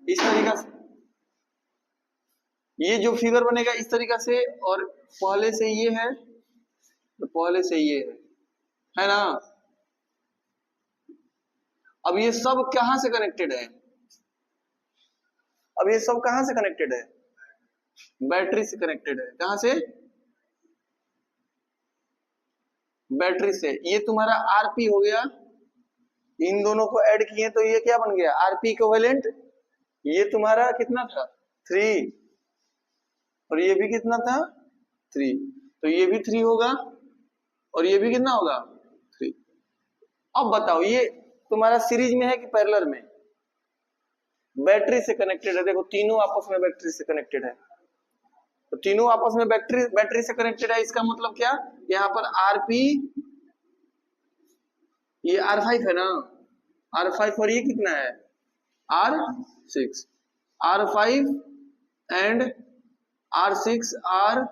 इस तरीका से, ये जो फिगर बनेगा इस तरीका से, और पहले से ये है तो पहले से ये है ना। अब ये सब कहां से कनेक्टेड है, अब ये सब कहां से कनेक्टेड है, बैटरी से कनेक्टेड है। कहां से, बैटरी से। ये तुम्हारा आरपी हो गया, इन दोनों को ऐड किए तो ये क्या बन गया आरपी इक्विवेलेंट। ये तुम्हारा कितना था 3, और ये भी कितना था 3, तो ये भी 3 होगा और ये भी कितना होगा 3। अब बताओ ये तुम्हारा सीरीज में है कि पैरेलल में, बैटरी से कनेक्टेड है। देखो तीनों आपस में बैटरी से कनेक्टेड है, तो तीनों आपस में बैटरी से कनेक्टेड है। इसका मतलब क्या, यहाँ पर आरपी, ये R5 है ना, R5 और ये कितना है R6, R5 and R6 are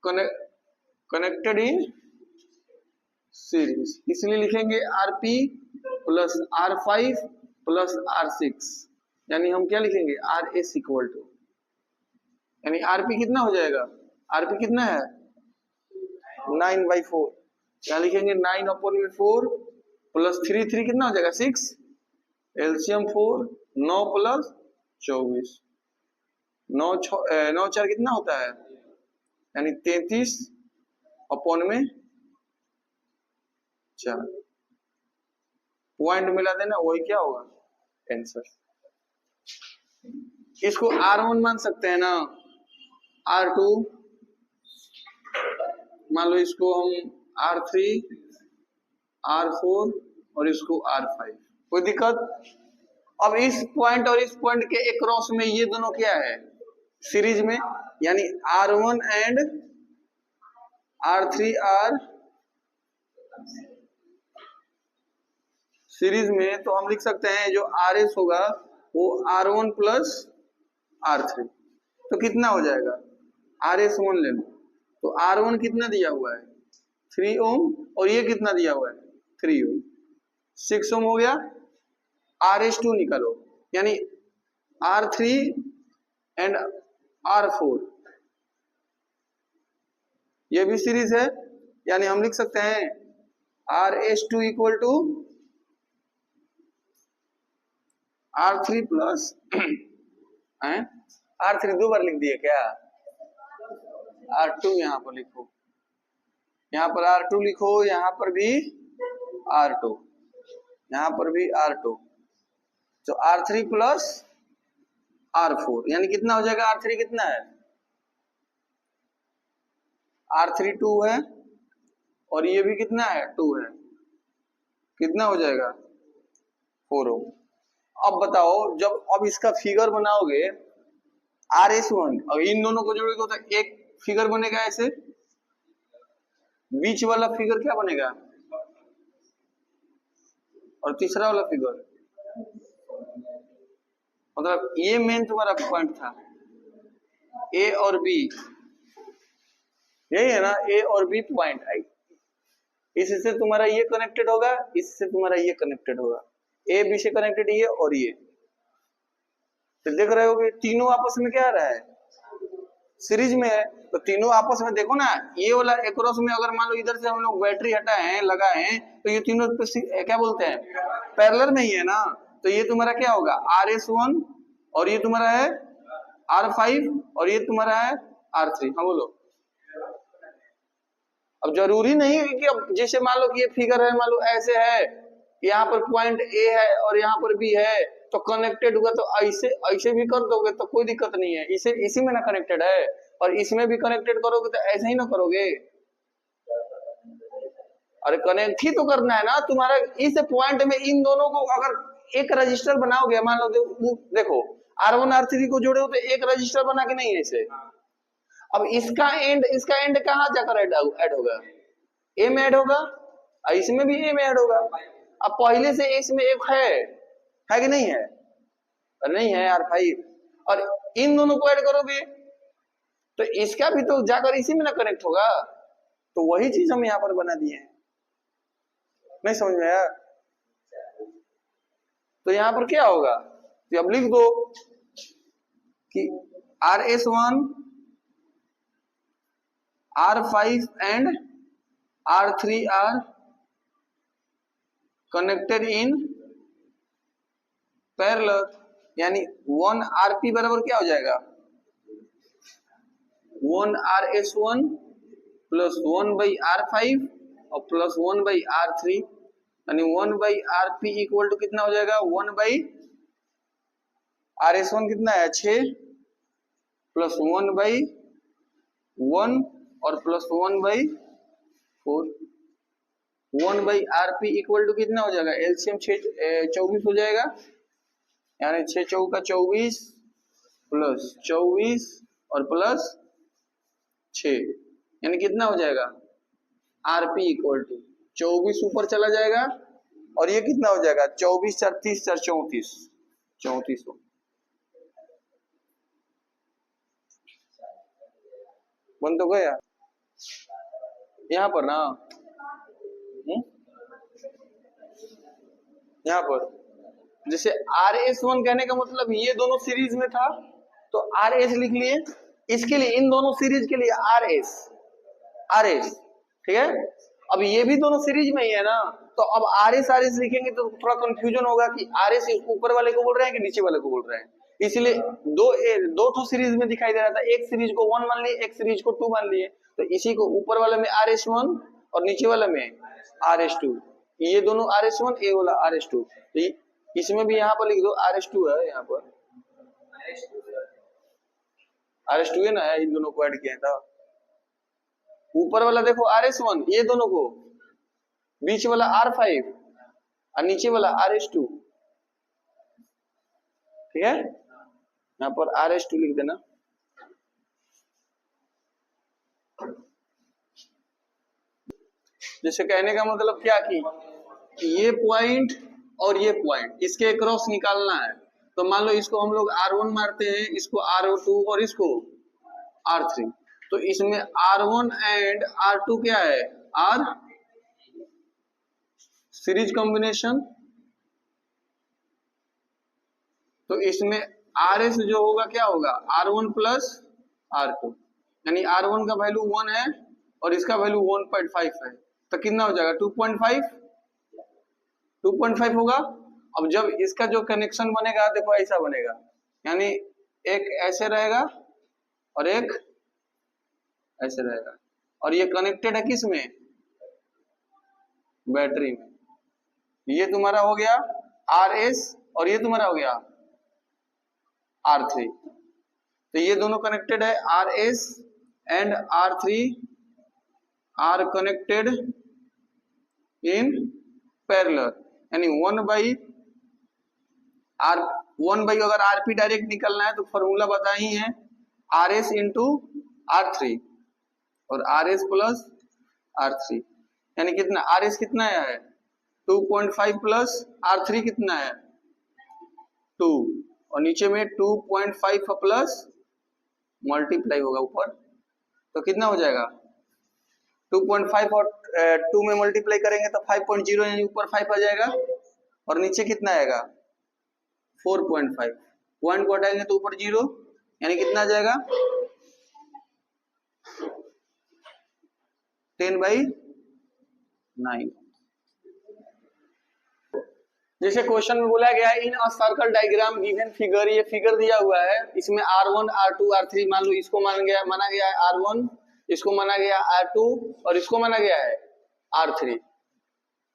connected in series, इसलिए लिखेंगे Rp plus R5 plus R6, यानी हम क्या लिखेंगे RS इक्वल टू, यानी Rp कितना हो जाएगा, Rp कितना है 9/4, क्या लिखेंगे 9/4 प्लस 3 कितना हो जाएगा 6, एलसीएम 4, 9 प्लस 24, 9 4 कितना होता है, यानी 33 अपॉन में 4, पॉइंट मिला देना वही क्या होगा आंसर। इसको R1 मान सकते हैं ना, R2 मान लो, इसको हम R3, R4 और इसको R5, कोई दिक्कत। अब इस पॉइंट और इस पॉइंट के अक्रॉस में ये दोनों क्या है सीरीज में, यानी R1 and R3 R series में, तो हम लिख सकते हैं जो RS होगा वो R1 प्लस R3, तो कितना हो जाएगा RS 1 ले लो, तो R1 कितना दिया हुआ है 3 ओम, और ये कितना दिया हुआ है 3 ओम, 6 ओम हो गया। RS2 निकालो, यानी R3 एंड R4, ये भी सीरीज है, यानी हम लिख सकते हैं RS2 equal to R3 plus R3 दो बार लिख दिए क्या, R2 यहाँ पर लिखो, यहाँ पर R2 लिखो, यहाँ पर भी R2, यहाँ पर भी R2, तो R3 प्लस R4, यानी कितना हो जाएगा, R3 कितना है R3 2 है, और ये भी कितना है 2 है, कितना हो जाएगा 4 ओम। अब बताओ जब अब इसका फिगर बनाओगे RS1, और इन दोनों को जोड़ोगे तो एक फिगर बनेगा ऐसे, बीच वाला फिगर क्या बनेगा, और तीसरा वाला फिगर, मतलब ये मेन तुम्हारा पॉइंट था A और B, यही है ना A और B पॉइंट, इससे तुम्हारा ये कनेक्टेड होगा, इससे तुम्हारा ये कनेक्टेड होगा, A B से कनेक्टेड ये और ये, तो देख रहे हो कि तीनों आपस में क्या आ रहा है सीरीज में है, तो तीनों आपस में देखो ना, ये वाला एक्रॉस में अगर मान लो इधर से हम लोग बैटरी हटाए हैं लगाए हैं, तो ये तीनों क्या बोलते हैं पैरेलल में ही है ना, तो ये तुम्हारा क्या होगा RS1, और ये तुम्हारा है R5, और ये तुम्हारा है R3। हाँ बोलो। अब जरूरी नहीं है कि अब जैसे मान लो कि ये फिगर है, मान लो ऐसे है, यहाँ पर पॉइंट A है और यहाँ पर B है, तो कनेक्टेड हुआ, तो ऐसे ऐसे भी कर दोगे तो कोई दिक्कत नहीं है, इसे इसी में ना कनेक्टेड है, और इसमें भी कनेक्टेड करोगे तो ऐसे ही ना करोगे, अरे कनेक्ट ही तो करना है ना तुम्हारा, इस पॉइंट में इन दोनों को अगर एक रजिस्टर बनाओगे, मान लो देखो R1 R3 को जोड़े हो तो एक रजिस्टर बना के नहीं है इसे। अब इसका एंड कहाँ जाकर ऐड होगा, ए में ऐड होगा और इसमें भी ए में ऐड होगा। अब पहले से इसमें एक है कि नहीं है, नहीं है यार भाई, और इन दोनों को ऐड करोगे तो इसका भी तो जाकर इसी में ना कनेक्ट होगा, तो वही चीज हम यहाँ पर बना दिए हैं। नहीं समझ में आया? तो यहाँ पर क्या होगा, तो अब लिख दो कि RS1 R5 and R3 are connected in parallel, यानी 1 RP बराबर क्या हो जाएगा, 1 RS1 प्लस 1 बाई R5 और प्लस 1 बाई R3, यानी 1 बाई RP इक्वल टू कितना हो जाएगा, 1 बाई RS1 कितना है 6 प्लस 1 बाई 1 और plus 1 by 4, 1 by RP equal to कितना हो जाएगा, एलसीएम 24 हो जाएगा, यानी 6 चौका 24 प्लस 24 और प्लस 6, यानी कितना हो जाएगा, RP इक्वल टू 24 ऊपर चला जाएगा और ये कितना हो जाएगा 24 4 30 4 34 3400। बन तो गया यहाँ पर ना, यहाँ पर जैसे RS1 कहने का मतलब ये दोनों सीरीज में था तो RS लिख लिए, इसके लिए इन दोनों सीरीज के लिए RS ठीक है। अब ये भी दोनों सीरीज में ही है ना, तो अब RS लिखेंगे तो थोड़ा कंफ्यूजन होगा कि RS ऊपर वाले को बोल रहे हैं कि नीचे वाले को बोल रहे हैं, इसलिए दो ठो सीरीज में दिखाई दे रहा था, एक सीरीज को 1 मान लिए, एक सीरीज को 2 मान लिए, तो इसी को ऊपर वाले में RS1 और नीचे वाले में RS2, ये दोनों RS1 ये वाला RS2, तो इसमें भी यहाँ पर लिख दो RS2 है, यहाँ पर RS2 है ना, इन दोनों को ऐड किया था। ऊपर वाला देखो RS1 ये दोनों को, बीच वाला R5 और नीचे वाला RS2, ठीक है, यहाँ पर RS2 लिख देना। जैसे कहने का मतलब क्या कि ये पॉइंट और ये पॉइंट इसके क्रॉस निकालना है, तो मान लो इसको हम लोग R1 मारते हैं, इसको R2 और इसको R3, तो इसमें R1 एंड R2 क्या है, R सीरीज कॉम्बिनेशन, तो इसमें RS जो होगा क्या होगा, R1 प्लस R2, यानी R1 का वैल्यू 1 है और इसका वैल्यू 1.5 है, तो कितना हो जाएगा 2.5 होगा। अब जब इसका जो कनेक्शन बनेगा देखो ऐसा बनेगा, यानी एक ऐसे रहेगा और एक ऐसे रहेगा, और ये कनेक्टेड है किस में, बैटरी में। ये तुम्हारा हो गया RS और ये तुम्हारा हो गया R3, तो ये दोनों कनेक्टेड है, RS and R3 are connected in parallel, यानी 1 बाई अगर RP डायरेक्ट निकलना है तो फॉर्मूला बताए ही है, RS इंटू R3 और RS प्लस R3, यानी कितना RS कितना है 2.5 प्लस R3 कितना है 2, और नीचे में 2.5 प्लस मल्टीप्लाई होगा ऊपर, तो कितना हो जाएगा 2.5 और 2 में मल्टीप्लाई करेंगे तो 5.0, यानी ऊपर 5 आ जाएगा और नीचे कितना आएगा 4.5, पॉइंट को हटाएंगे तो ऊपर 0, यानी कितना आ जाएगा 10/9। जैसे क्वेश्चन में बोला गया है in a circle diagram given figure, ये फिगर दिया हुआ है, इसमें R1 R2 R3 मान लो, इसको माना गया है R1, इसको माना गया R2 और इसको माना गया है R3।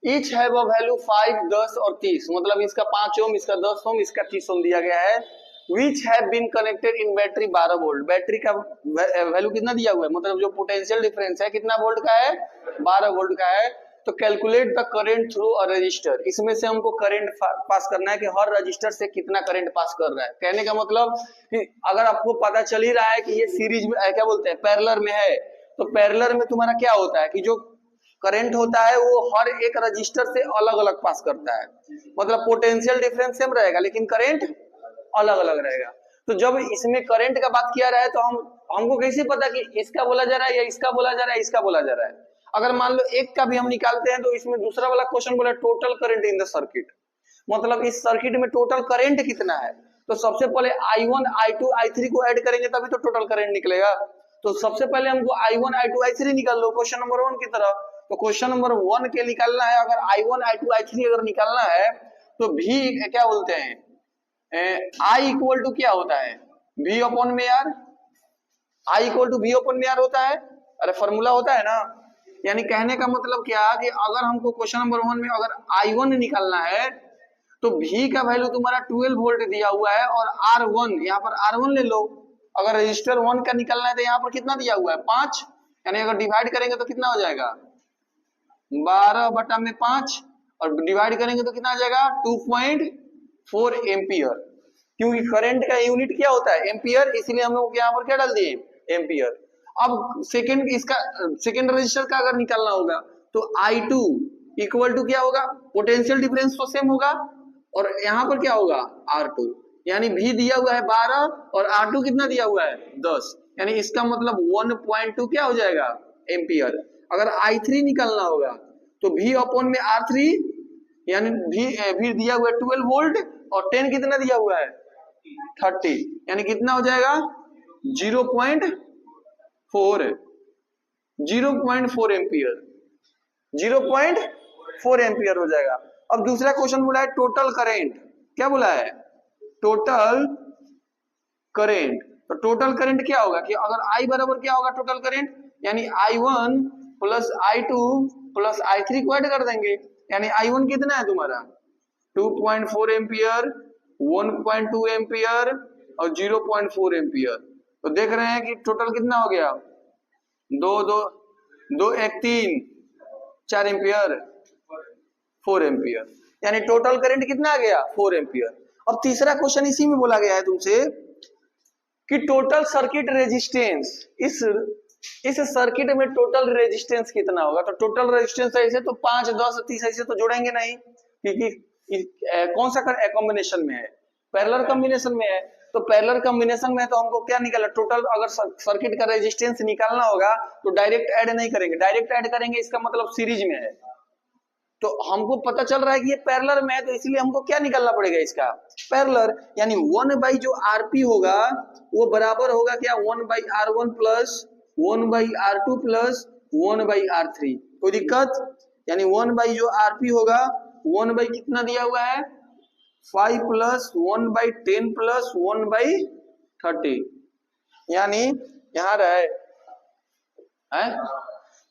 Each have a value 5, 10 और 30, मतलब इसका 5 ओम, इसका 10 ओम, इसका 30 ओम दिया गया है। Which have been connected in battery 12 volt, battery का वैल्यू कितना दिया हुआ है, मतलब जो पोटेंशियल डिफरेंस है कितना वोल्ट का है 12 वोल्ट का है, तो calculate the current through a resistor, इसमें से हमको करंट पास करना है कि हर रजिस्टर से कितना करंट पास कर रहा है। कहने का मतलब कि अगर आपको पता चल ही रहा है कि ये सीरीज में क्या बोलते हैं पैरेलल में है, तो पैरेलल में तुम्हारा क्या होता है कि जो करंट होता है वो हर एक रजिस्टर से अलग अलग पास करता है, मतलब पोटेंशियल डिफरेंस सेम रहेगा लेकिन करंट अलग अलग रहेगा। तो जब इसमें करंट का बात किया रहा है तो हमको कैसे पता कि इसका बोला जा रहा है या इसका बोला जा रहा है, इसका बोला जा रहा है। अगर मान लो एक का भी हम निकालते हैं तो इसमें दूसरा वाला क्वेश्चन बोला total current in the circuit, मतलब इस सर्किट में टोटल करंट कितना है। तो सबसे पहले I1 I2 I3 को ऐड करेंगे तभी तो टोटल करंट निकलेगा। तो सबसे पहले हमको I1 I2 I3 निकाल लो क्वेश्चन नंबर 1 की तरह। तो क्वेश्चन नंबर 1 के निकालना है, अगर I1 I2 I3 अगर निकालना है तो भी क्या बोलते हैं I इक्वल टू क्या होता है V अपॉन में यार, I equal to V upon में यार होता है, अरे फॉर्मूला होता है ना। यानी कहने का मतलब क्या कि अगर हमको क्वेश्चन नंबर 1 में अगर I1 निकालना है तो V का वैल्यू तुम्हारा 12 वोल्ट दिया हुआ है और R1 यहाँ पर R1 ले लो। अगर रजिस्टर 1 का निकालना है तो यहाँ पर कितना दिया हुआ है 5, यानी अगर डिवाइड करेंगे तो कितना हो जाएगा 12/5 और डिवाइड करेंगे तो कितना आ जाएगा 2.4 एम्पियर, क्योंकि करंट का यूनिट क्या होता है एम्पियर, इसलिए हम लोग यहाँ पर क्या डाल दिए एम्पियर। अब सेकेंड रजिस्टर का अगर निकालना होगा तो I2 इक्वल टू क्या होगा, पोटेंशियल डिफरेंस तो सेम होगा और यहाँ पर क्या होगा R2, यानी V दिया हुआ है 12 और R2 कितना दिया हुआ है 10, यानी इसका मतलब 1.2 क्या हो जाएगा एम्पियर। अगर I3 निकालना होगा तो V अपॉन में R3, यानी V दिया हुआ है 12 वोल्ट और 10 कितना दिया हुआ है 30, यानी कितना हो जाएगा 0.4 एम्पियर, 0.4 एम्पियर हो जाएगा। अब दूसरा क्वेश्चन बोला है टोटल करंट, क्या बोला है टोटल करंट। तो टोटल करंट क्या होगा कि अगर I बराबर क्या होगा टोटल करंट, यानी I1 plus I2 plus I3 को ऐड कर देंगे, यानी I1 कितना है तुम्हारा 2.4 एम्पियर, 1.2 एम्पियर और 0.4 एम्पियर। तो देख रहे हैं कि टोटल कितना हो गया 2 1 3 4 एम्पियर 4 एम्पियर, यानी टोटल करंट कितना आ गया 4 एम्पियर। अब तीसरा क्वेश्चन इसी में बोला गया है तुमसे कि टोटल सर्किट रेजिस्टेंस, इस सर्किट में टोटल रेजिस्टेंस कितना होगा। तो टोटल रेजिस्टेंस ऐसे तो 5 10 30 ऐसे तो जोड़ेंगे नहीं, क्योंकि कौन सा कॉम्बिनेशन में है पैरेलल कॉम्बिनेशन में है। तो पैरेलल कॉम्बिनेशन में तो हमको क्या निकालना टोटल, अगर सर्किट का रेजिस्टेंस निकालना होगा तो डायरेक्ट ऐड नहीं करेंगे, डायरेक्ट ऐड करेंगे इसका मतलब सीरीज में है। तो हमको पता चल रहा है कि ये पैरेलल में है तो इसलिए हमको क्या निकालना पड़ेगा इसका पैरेलल, यानी 1 जो RP होगा वो बराबर होगा क्या 1/R1 plus 1/R2 plus 1/R3। कोई दिक्कत, यानी 1 जो RP होगा 1 कितना दिया हुआ है 5 प्लस 1/10 प्लस 1/30, यानी यहाँ रहे है,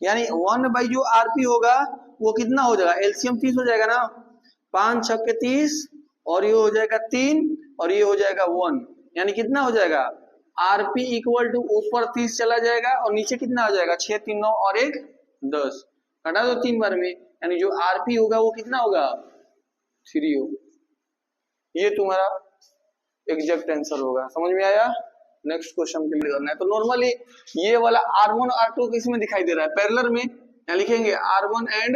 यानी 1 जो RP होगा वो कितना हो जाएगा एलसीएम 30 हो जाएगा ना, 5 6 के 30 और ये हो जाएगा 3 और ये हो जाएगा 1, यानी कितना हो जाएगा RP इक्वल टू ऊपर 30 चला जाएगा और नीचे कितना आ जाएगा 6 3 9 और 1 10, घटा दो 3 बार में, यानी जो RP होगा वो कितना होगा 3 होगा। ये तुम्हारा एग्जैक्ट आंसर होगा, समझ में आया। नेक्स्ट क्वेश्चन के लिए करना है तो नॉर्मली ये वाला R1 R2 किस में दिखाई दे रहा है पैरेलल में, यहाँ लिखेंगे R1 and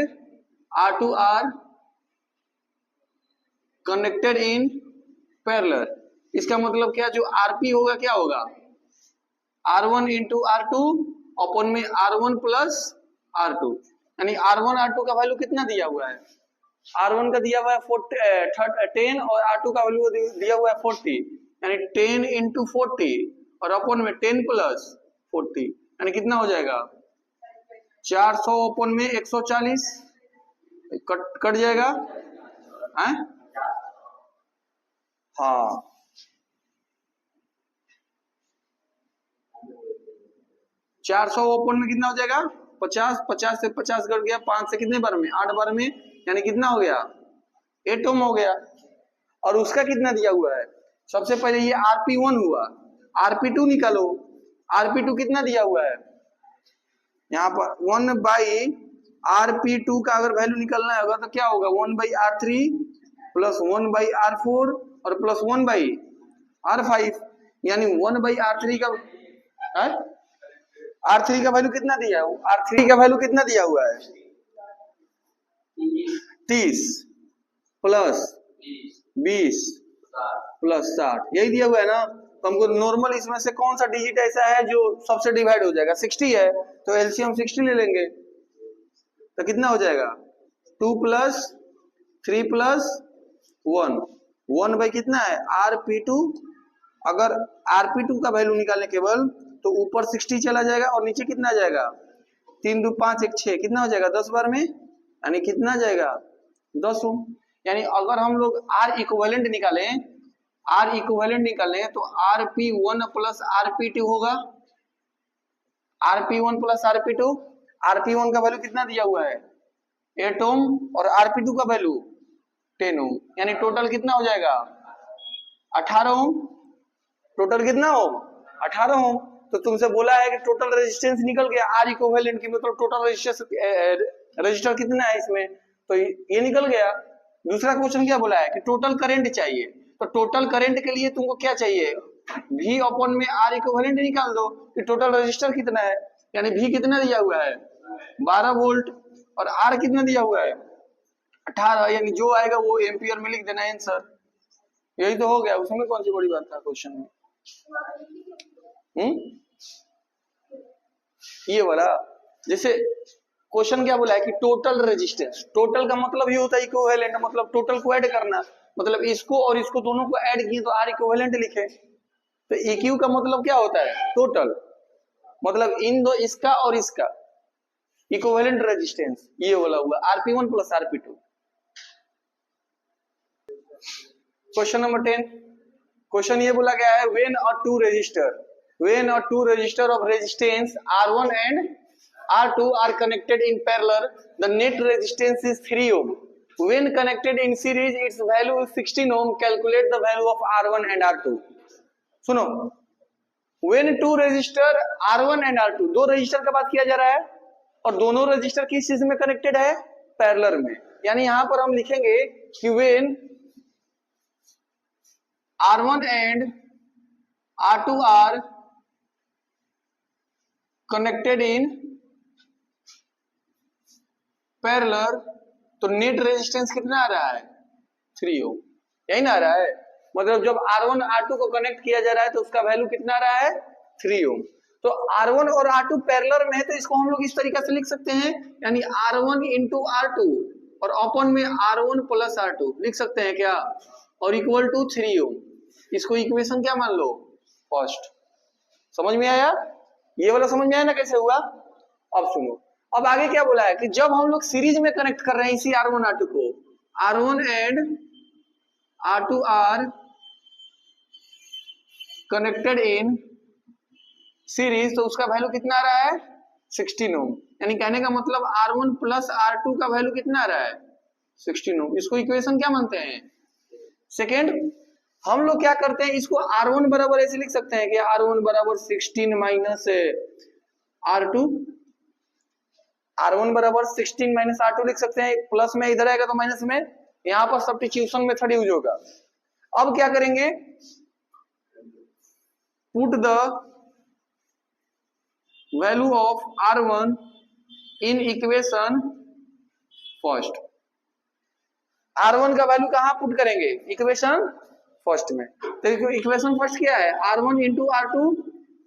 R2 are connected in parallel. इसका मतलब क्या जो RP होगा क्या होगा R1 इंटू R2 अपॉन में R1 प्लस R2, यानी R1 R2 का वैल्यू कितना दिया हुआ है R1 का दिया हुआ है 10 और R2 का वैल्यू दिया हुआ है 40, यानी 10 इंटू 40 और अपॉन में 10 प्लस 40, यानी कितना हो जाएगा 400 अपॉन में 140 कट जाएगा है? हाँ 400 ओपन में कितना हो जाएगा 50, 50 से 50 कट गया, 5 से कितने बार में 8 बार में, यानी कितना हो गया 8 ओम हो गया। और उसका कितना दिया हुआ है, सबसे पहले ये RP1 हुआ, RP2 निकालो, RP2 कितना दिया हुआ है यहाँ पर 1 Rp2 का अगर वैल्यू निकलना होगा तो क्या होगा, 1/R3 प्लस 1/R4 और प्लस 1/R5, यानी 1/R3 का R3 का वैल्यू कितना दिया है, R3 का वैल्यू कितना दिया हुआ है 30 प्लस 20 प्लस 60, यही दिया हुआ है ना। तो हमको नॉर्मल इसमें से कौन सा डिजिट ऐसा है जो सबसे डिवाइड हो जाएगा, 60 है, तो एलसीएम 60 ले लेंगे, तो कितना हो जाएगा 2 प्लस 3 प्लस 1, 1 बाई कितना है Rp2, अगर Rp2 का वैल्यू निकालने केवल तो ऊपर 60 चला जाएगा और नीचे कितना आ जाएगा 3 2 5 1 6, कितना हो जाएगा 10 बार में, यानी कितना आ जाएगा 10 ओम। यानी अगर हम लोग R इक्विवेलेंट निकालें तो Rp1 प्लस Rp2 होगा, Rp1 प्लस Rp2, Rp1 का वैल्यू कितना दिया हुआ है 8 ओम और Rp2 का वैल्यू 10 ओम, यानी टोटल कितना हो जाएगा 18 ओम, टोटल कितना हो 18 ओम। तो तुमसे बोला है कि टोटल रेजिस्टेंस निकल गया R इक्विवेलेंट की, मतलब टोटल रजिस्टर कितना है इसमें, तो ये निकल गया। दूसरा क्वेश्चन क्या बोला है कि टोटल करंट चाहिए, तो टोटल करंट के लिए तुमको क्या चाहिए V अपॉन में R इक्विवेलेंट निकाल दो कि टोटल रजिस्टर कितना है, यानी V कितना दिया हुआ है 12 वोल्ट और R कितना दिया हुआ है 18, यानी जो आएगा वो एम्पियर में लिख देना आंसर, यही तो हो गया, उसमें कौन सी बड़ी बात था क्वेश्चन में। ये वाला जैसे क्वेश्चन क्या बोला है कि टोटल रेजिस्टेंस, टोटल का मतलब ये होता है इक्विवेलेंट, मतलब टोटल को ऐड करना, मतलब इसको और इसको दोनों को ऐड किए तो R इक्विवेलेंट लिखे, तो EQ का मतलब क्या होता है टोटल, मतलब इन दो इसका और इसका इक्विवेलेंट रेजिस्टेंस, ये बोला हुआ Rp1 plus Rp2। Question number 10, question ये बोला गया है when a two resistor of resistance R1 and R2 are connected in parallel, the net resistance is 3 ohm. When connected in series, its value is 16 ohm. Calculate the value of R1 and R2. सुनो, when two resistor R1 and R2, दो register का बात किया जा रहा है और दोनों रजिस्टर किस चीज में कनेक्टेड है पैरेलल में, यानी यहां पर हम लिखेंगे कि when R1 and R2 are connected in parallel, तो नेट रेजिस्टेंस कितना आ रहा है 3 ओम, यही ना आ रहा है, मतलब जब R1 R2 को कनेक्ट किया जा रहा है तो उसका वैल्यू कितना आ रहा है 3 ओम। तो R1 और R2 पैरेलल में है तो इसको हम लोग इस तरीके से लिख सकते हैं, यानी R1 इंटू R2 और अपॉन में R1 प्लस R2 लिख सकते हैं क्या, और इक्वल टू 3 ओम, इसको इक्वेशन क्या मान लो फर्स्ट। समझ में आया, ये वाला समझ में आया ना कैसे हुआ। अब सुनो, अब आगे क्या बोला है कि जब हम लोग सीरीज में कनेक्ट कर रहे हैं इसी R1 R2 को, R1 and R2 are connected in series, तो उसका वैल्यू कितना आ रहा है 16 ओम, यानी कहने का मतलब R1 प्लस R2 का वैल्यू कितना आ रहा है 16 ओम, इसको इक्वेशन क्या मानते हैं सेकेंड। हम लोग क्या करते हैं, इसको R1 बराबर ऐसे लिख सकते हैं कि R1 बराबर 16 माइनस R2, R1 बराबर 16 माइनस R2 लिख सकते हैं, प्लस में इधर आएगा तो माइनस में, यहां पर सब्स्टिट्यूशन मेथड यूज होगा। अब क्या करेंगे, put the value of R1 in equation first, R1 का वैल्यू कहां पुट करेंगे इक्वेशन फर्स्ट में, तो इक्वेशन फर्स्ट क्या है R1 इंटू R2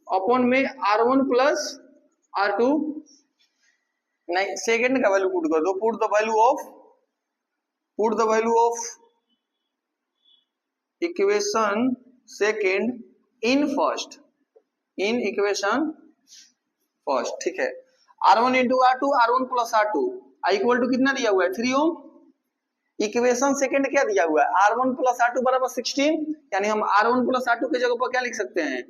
अपॉन में R1 प्लस R2, नहीं सेकेंड का वैल्यू पुट कर दो, put the value of equation second in first, in equation first, ठीक है। R1 into R2, R1 plus R2 equal to कितना दिया हुआ है 3 ओम, इक्वेशन सेकेंड क्या दिया हुआ है R1 प्लस R2 बराबर 16, यानी हम R1 प्लस R2 की जगह पर क्या लिख सकते हैं,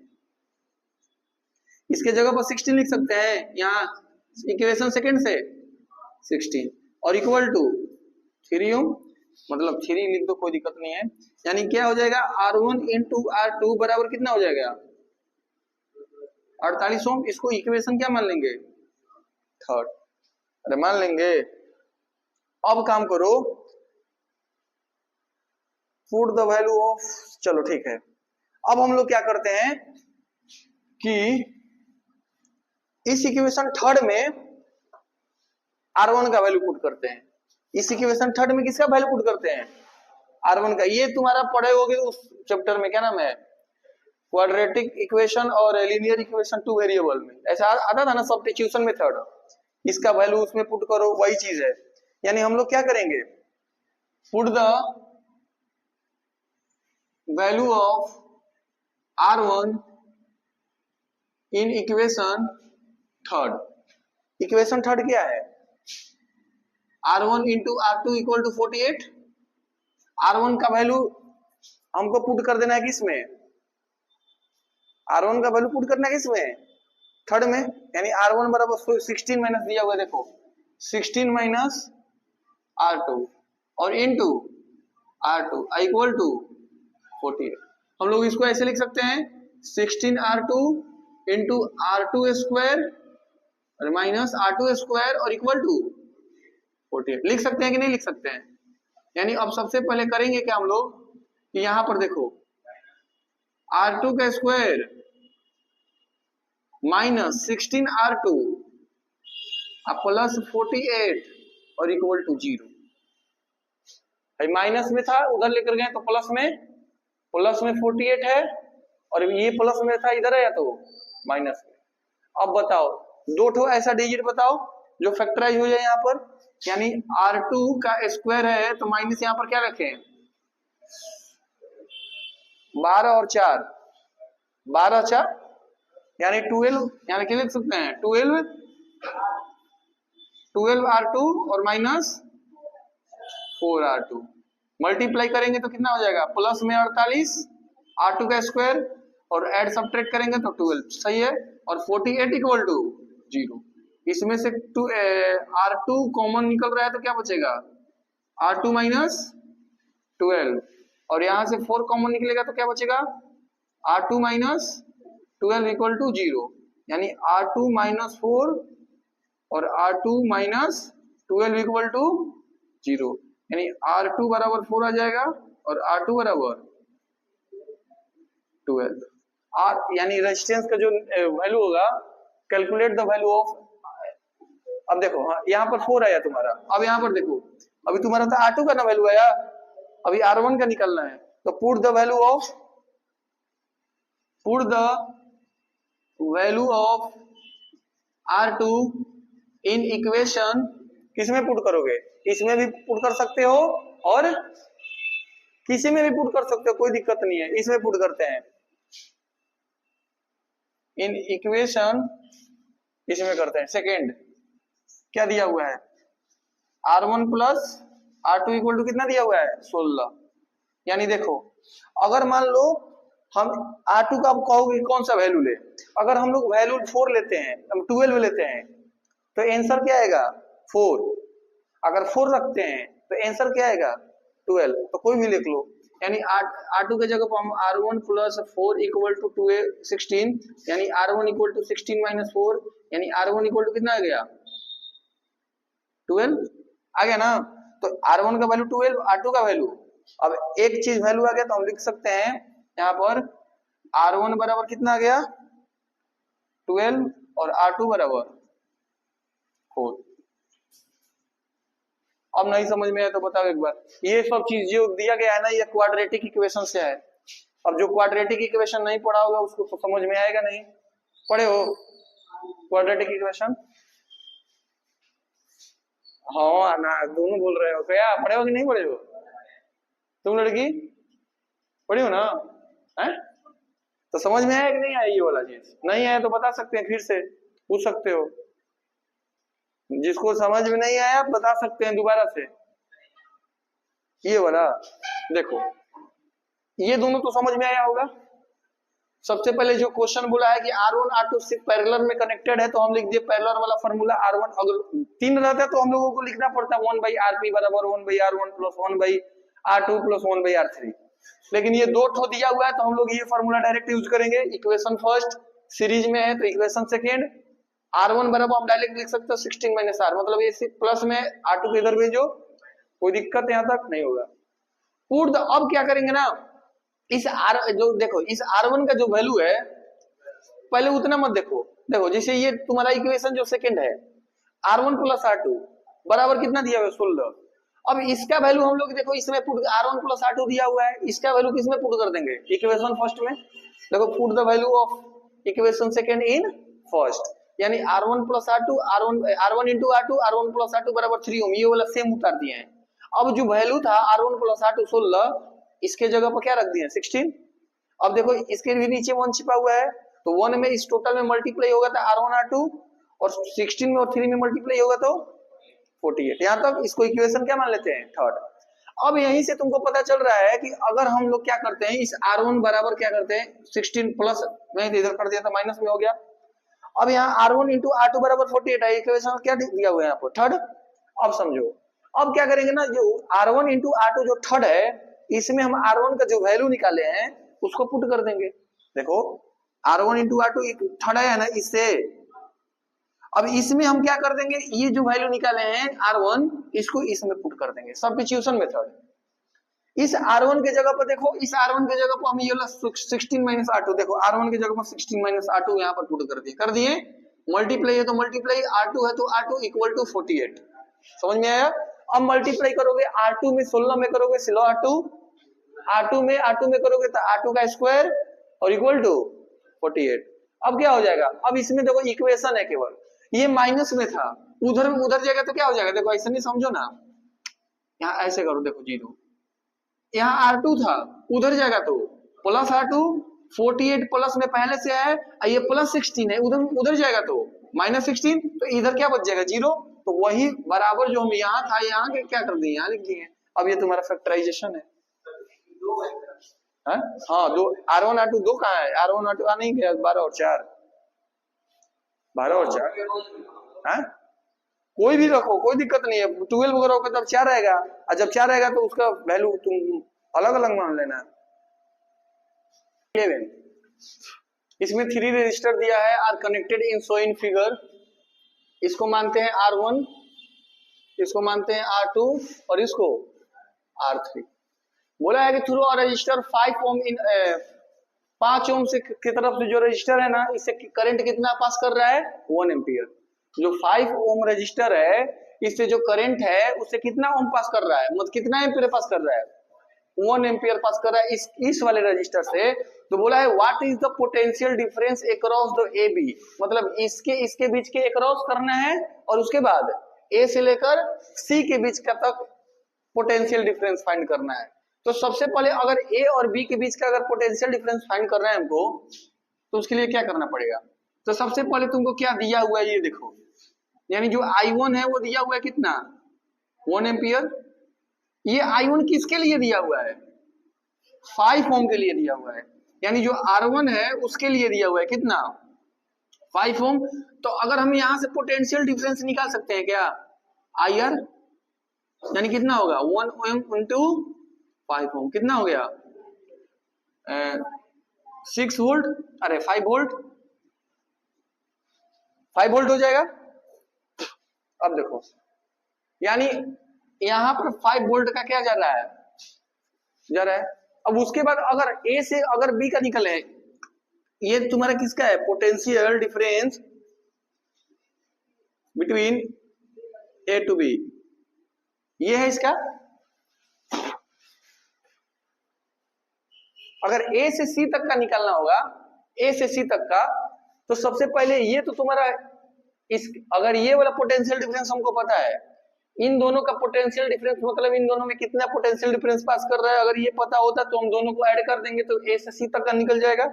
इसके जगह पर 16 लिख सकते हैं, यहाँ इक्वेशन सेकेंड से 16 और इक्वल टू 3 ओम, मतलब 3 लिख दो कोई दिक्कत नहीं है, यानी क्या हो जाएगा R1 इंटू R2 बराबर कितना हो जाएगा 48 ओम, इसको इक्वेशन क्या मान लेंगे थर्ड, अरे मान लेंगे। अब काम करो, पुट द वैल्यू ऑफ, चलो ठीक है। अब हम लोग क्या करते हैं कि इस इक्वेशन थर्ड में R1 का वैल्यू पुट करते हैं। इस इक्वेशन थर्ड में किसका वैल्यू पुट करते हैं? R1 का। ये तुम्हारा पढ़े होगे उस चैप्टर में, क्या नाम है, क्वाड्रेटिक इक्वेशन और लीनियर इक्वेशन टू वेरिएबल में, ऐसा आता था ना सब्स्टिट्यूशन मेथड। इसका वैल्यू उसमें पुट करो, वही चीज है। यानी हम लोग क्या करेंगे, put the value of R1 in equation third. Equation third क्या है? R1 into R2 equal to 48। R1 का वैल्यू हमको पुट कर देना है किसमें? R1 का वैल्यू पुट करना है किसमें? थर्ड में। यानी R1 बराबर 16 माइनस दिया हुआ है, देखो 16 माइनस R2 और इनटू R2 इक्वल टू 48। हम लोग इसको ऐसे लिख सकते हैं 16R2 into R2 square minus R2 square और इक्वल टू 48। लिख सकते हैं कि नहीं लिख सकते हैं? यानी अब सबसे पहले करेंगे क्या हम लोग कि यहां पर देखो R2 का स्क्वायर माइनस 16R2 प्लस 48 और इक्वल टू 0। माइनस में था उधर लेकर गए तो प्लस में 48 है, और ये प्लस में था इधर है या तो माइनस में। अब बताओ दो ठो ऐसा डिजिट बताओ जो फैक्टराइज हो जाए यहाँ पर। यानी R2 का स्क्वायर है तो माइनस यहाँ पर क्या रखें, 12 और 4, 12 4 यानी 12, यानी क्या लिख सकते हैं 12 R2 और माइनस 4 R2 मल्टीप्लाई करेंगे तो कितना हो जाएगा, प्लस में 48 R2 का स्क्वायर और ऐड सब्ट्रैक्ट करेंगे तो 12, सही है। और 48 इक्वल टू 0। इसमें से R2 कॉमन निकल रहा है तो क्या बचेगा, R2 माइनस 12, और यहां से 4 कॉमन निकलेगा तो क्या बचेगा, R2 माइनस 12 इक्वल टू 0। यानी R2 माइनस 4 और R2 माइनस 12 इक्वल टू 0। यानी R2 बराबर 4 आ जाएगा और R2 बराबर 12। यानी रेजिस्टेंस का जो वैल्यू होगा, कैलकुलेट द वैल्यू ऑफ, अब देखो हाँ यहाँ पर 4 आया तुम्हारा। अब यहाँ पर देखो अभी तुम्हारा था R2 का ना वैल्यू आया, अभी R1 का निकलना है तो put the value of R2 in equation, किसमें पुट करोगे, इसमें भी पुट कर सकते हो और किसी में भी पुट कर सकते हो, कोई दिक्कत नहीं है। इसमें पुट करते हैं इन इक्वेशन, इसमें करते हैं सेकेंड। क्या दिया हुआ है, R1 plus R2 equal to कितना दिया हुआ है 16। यानी देखो अगर मान लो हम R2 का कहोगे कौन सा वैल्यू ले, अगर हम लोग वैल्यू 4 लेते हैं, हम 12 लेते हैं तो आंसर क्या आएगा 4। अगर 4 रखते हैं तो आंसर क्या आएगा 12, तो कोई भी लिख लो। यानी R2 के जगह पर हम R1 प्लस 4 इक्वल टू 16, यानी R1 इक्वल टू 16 माइनस 4, यानी R1 इक्वल टू कितना आ गया 12 आ गया ना। तो R1 का वैल्यू 12, R2 का वैल्यू, अब एक चीज वैल्यू आ गया तो हम लिख सकते हैं यहाँ पर R1 बराबर कितना आ गया 12 और R2 बराबर 4। अब नहीं समझ में आया तो बताओ एक बार। ये सब चीज जो दिया गया है ना, ये क्वाड्रेटिक इक्वेशन से है। अब जो क्वाड्रेटिक इक्वेशन नहीं पढ़ा होगा उसको तो समझ में आएगा नहीं। पढ़े हो क्वाड्रेटिक इक्वेशन? हाँ ना, दोनों बोल रहे हो क्या, पढ़े हो कि नहीं पढ़े हो? तुम लड़की पढ़ी हो ना, है तो समझ में आया कि नहीं आया? ये वाला चीज नहीं आया तो बता सकते हैं, फिर से पूछ सकते हो। जिसको समझ में नहीं आया बता सकते हैं दोबारा से। ये वाला देखो, ये दोनों तो समझ में आया होगा। सबसे पहले जो क्वेश्चन बोला है कि R1 R2 सिर्फ पैरेलल में कनेक्टेड है तो हम लिख दिए पैरेलल वाला फॉर्मूला R1। अगर 3 रहता तो हम लोगों को लिखना पड़ता 1/RP बराबर 1/R1 plus 1/R2 plus 1/R3। लेकिन ये 2 ठो दिया हुआ है तो हम लोग ये फॉर्मूला डायरेक्ट यूज करेंगे। इक्वेशन फर्स्ट सीरीज में है तो इक्वेशन सेकेंड R1 बराबर हम डायरेक्ट लिख सकते हैं 16 माइनस आर, मतलब ये प्लस में R2 को इधर भेजो, कोई दिक्कत यहाँ तक नहीं होगा। पुट द, अब क्या करेंगे ना, इस आर जो देखो इस R1 का जो वैल्यू है, पहले उतना मत देखो, देखो जैसे ये तुम्हारा इक्वेशन जो सेकंड है R1 प्लस R2 बराबर कितना दिया हुआ है 16। अब इसका वैल्यू हम लोग देखो इसमें पुट R1 प्लस R2 दिया हुआ है, इसका वैल्यू किसमें पुट कर देंगे, इक्वेशन फर्स्ट में। देखो put the value of equation second in first, यानी R1 plus R2 R1 into R2 R1 plus R2 बराबर 3 ओम, ये वाला सेम उतार दिए हैं। अब जो वैल्यू था R1 प्लस R2 16, इसके जगह पर क्या रख दिए 16। अब देखो इसके भी नीचे 1 छिपा हुआ है, तो 1 में इस टोटल में मल्टीप्लाई होगा तो R1 R2, और 16 में और 3 में मल्टीप्लाई होगा तो 48। यहां तक इसको इक्वेशन क्या मान लेते हैं, थर्ड। अब यहीं से तुमको पता चल रहा है कि अगर हम लोग क्या करते हैं, इस R1 बराबर क्या करते हैं 16 प्लस, मैं इधर कर दिया था माइनस में हो गया। अब यहाँ R1 इंटू R2 बराबर 48 है, इक्वेशन क्या दिया हुआ है यहाँ पर थर्ड। अब समझो, अब क्या करेंगे ना, जो R1 इंटू R2 जो थर्ड है, इसमें हम R1 का जो वैल्यू निकाले हैं उसको पुट कर देंगे। देखो R1 इंटू R2 थर्ड है ना, इससे अब इसमें हम क्या कर देंगे, ये जो वैल्यू निकाले हैं R1 इसको इसमें पुट कर देंगे, सब्स्टिट्यूशन मेथड। इस R1 के जगह पर देखो, इस R1 के जगह पर हम ये 16 माइनस R2, देखो R1 की जगह पर 16 माइनस R2 यहाँ पर पुट कर दिए, मल्टीप्लाई है तो मल्टीप्लाई, R2 है तो R2 इक्वल टू 48। समझ में आया। अब मल्टीप्लाई करोगे R2 में 16 में करोगे 16 R2 में करोगे तो R2 का स्क्वायर और इक्वल टू 48। अब क्या हो जाएगा, अब इसमें देखो इक्वेशन है केवल, ये माइनस में था, उधर जाएगा तो क्या हो जाएगा, देखो ऐसा नहीं समझो ना, यहाँ ऐसे करो, देखो 0, यहाँ R2 था उधर जाएगा तो प्लस R2, 48 प्लस में पहले से है, ये प्लस 16 है, उधर जाएगा तो माइनस 16, तो इधर क्या बच जाएगा 0, तो वही बराबर जो हम यहाँ था यहाँ के क्या कर दिए यहाँ लिख दिए। अब ये तुम्हारा फैक्टराइजेशन है। हाँ दो, R1 R2 दो कहाँ है, R1 R2 नहीं गया, 12 और 4, 12 और 4 कोई भी रखो कोई दिक्कत नहीं है, 12 वगैरह होगा तब 4 आएगा, और जब 4 आएगा तो उसका वैल्यू तुम अलग अलग मान लेना। 11 इसमें 3 रजिस्टर दिया है, are connected in so in figure, इसको मानते हैं R1, इसको मानते हैं R2 और इसको R3। बोला है कि थ्रू अ रजिस्टर 5 ओम इन 5 ओम से की तरफ से जो रजिस्टर है ना, इससे करंट कितना पास कर रहा है 1 एम्पियर। जो 5 ओम रजिस्टर है इससे जो करंट है उससे कितना ओम पास कर रहा है, मतलब कितना एम्पियर पास कर रहा है 1 एम्पियर पास कर रहा है इस वाले रजिस्टर से। तो बोला है what is the potential difference across the A B, मतलब इसके बीच के अक्रॉस करना है और उसके बाद ए से लेकर सी के बीच का तक पोटेंशियल डिफरेंस फाइंड करना है। तो सबसे पहले अगर ए और बी के बीच का अगर पोटेंशियल डिफरेंस फाइंड करना है हमको, तो उसके लिए क्या करना पड़ेगा, तो सबसे पहले तुमको क्या दिया हुआ है ये देखो, यानी जो I1 है वो दिया हुआ है कितना 1 एम्पियर, ये I1 किसके लिए दिया हुआ है 5 ओम के लिए दिया हुआ है, यानी जो R1 है उसके लिए दिया हुआ है कितना 5 ओम। तो अगर हम यहां से पोटेंशियल डिफरेंस निकाल सकते हैं क्या IR, यानी कितना होगा 1 ओम इंटू 5 ओम, कितना हो गया 6 वोल्ट, अरे 5 वोल्ट, 5 वोल्ट हो जाएगा। अब देखो यानी यहां पर 5 वोल्ट का क्या जा रहा है। अब उसके बाद अगर ए से अगर बी का निकले, ये तुम्हारा किसका है potential difference between A to B, ये है इसका। अगर ए से सी तक का निकालना होगा, ए से सी तक का, तो सबसे पहले ये तो तुम्हारा अगर ये वाला पोटेंशियल डिफरेंस हमको पता है, इन दोनों का पोटेंशियल डिफरेंस मतलब इन दोनों में कितना पोटेंशियल डिफरेंस पास कर रहा है, अगर ये पता होता तो हम दोनों को ऐड कर देंगे तो ए से सी तक का निकल जाएगा।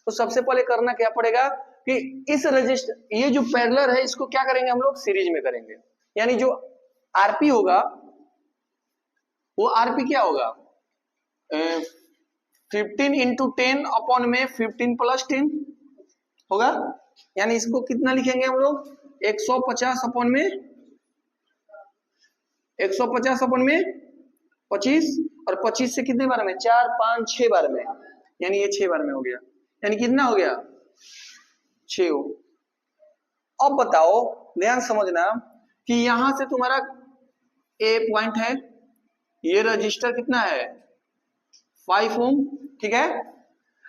तो सबसे पहले करना क्या पड़ेगा कि इस रजिस्टर ये जो पैरेलल है इसको क्या करेंगे हम लोग सीरीज में करेंगे, यानी जो आरपी होगा वो आरपी क्या होगा 15 इंटू 10 अपॉन में 15 प्लस 10 होगा, यानी इसको कितना लिखेंगे हम लोग 150 अपॉन में 150 अपॉन में 25, और 25 से कितने बार में 4 5 6 बार में, यानी ये 6 बार में हो गया, यानी कितना हो गया 6 ओम। अब बताओ, ध्यान समझना कि यहां से तुम्हारा ए पॉइंट है, ये रजिस्टर कितना है 5 ओम, ठीक है।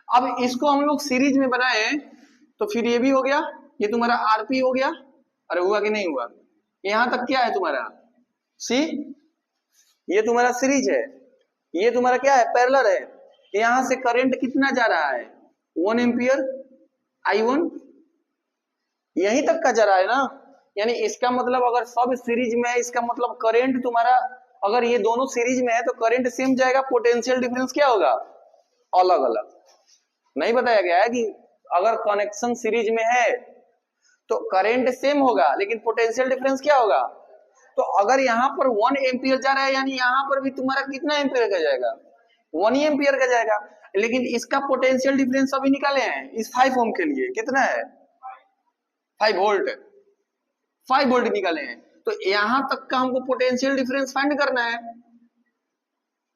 अब इसको हम लोग सीरीज में बनाए तो फिर ये भी हो गया, ये तुम्हारा आरपी हो गया। अरे हुआ कि नहीं हुआ? यहां तक क्या है तुम्हारा सी, ये तुम्हारा सीरीज है, ये तुम्हारा क्या है पैरेलल है। यहां से करंट कितना जा रहा है 1 एम्पियर I1, यहीं तक का जा रहा है ना। यानी इसका मतलब अगर सब सीरीज में है, इसका मतलब करंट तुम्हारा, अगर ये दोनों सीरीज में है तो करंट सेम जाएगा, पोटेंशियल डिफरेंस क्या होगा अलग अलग। नहीं बताया गया है कि अगर कनेक्शन सीरीज में है तो करंट सेम होगा लेकिन पोटेंशियल डिफरेंस क्या होगा। तो अगर यहाँ पर 1 एम्पियर जा रहा है यानी यहाँ पर भी तुम्हारा कितना एम्पियर का जाएगा 1 ही एम्पियर का जाएगा। लेकिन इसका पोटेंशियल डिफरेंस अभी निकाले हैं इस 5 ओम के लिए, कितना है 5 वोल्ट, 5 वोल्ट निकाले हैं। तो यहां तक का हमको पोटेंशियल डिफरेंस फाइंड करना है,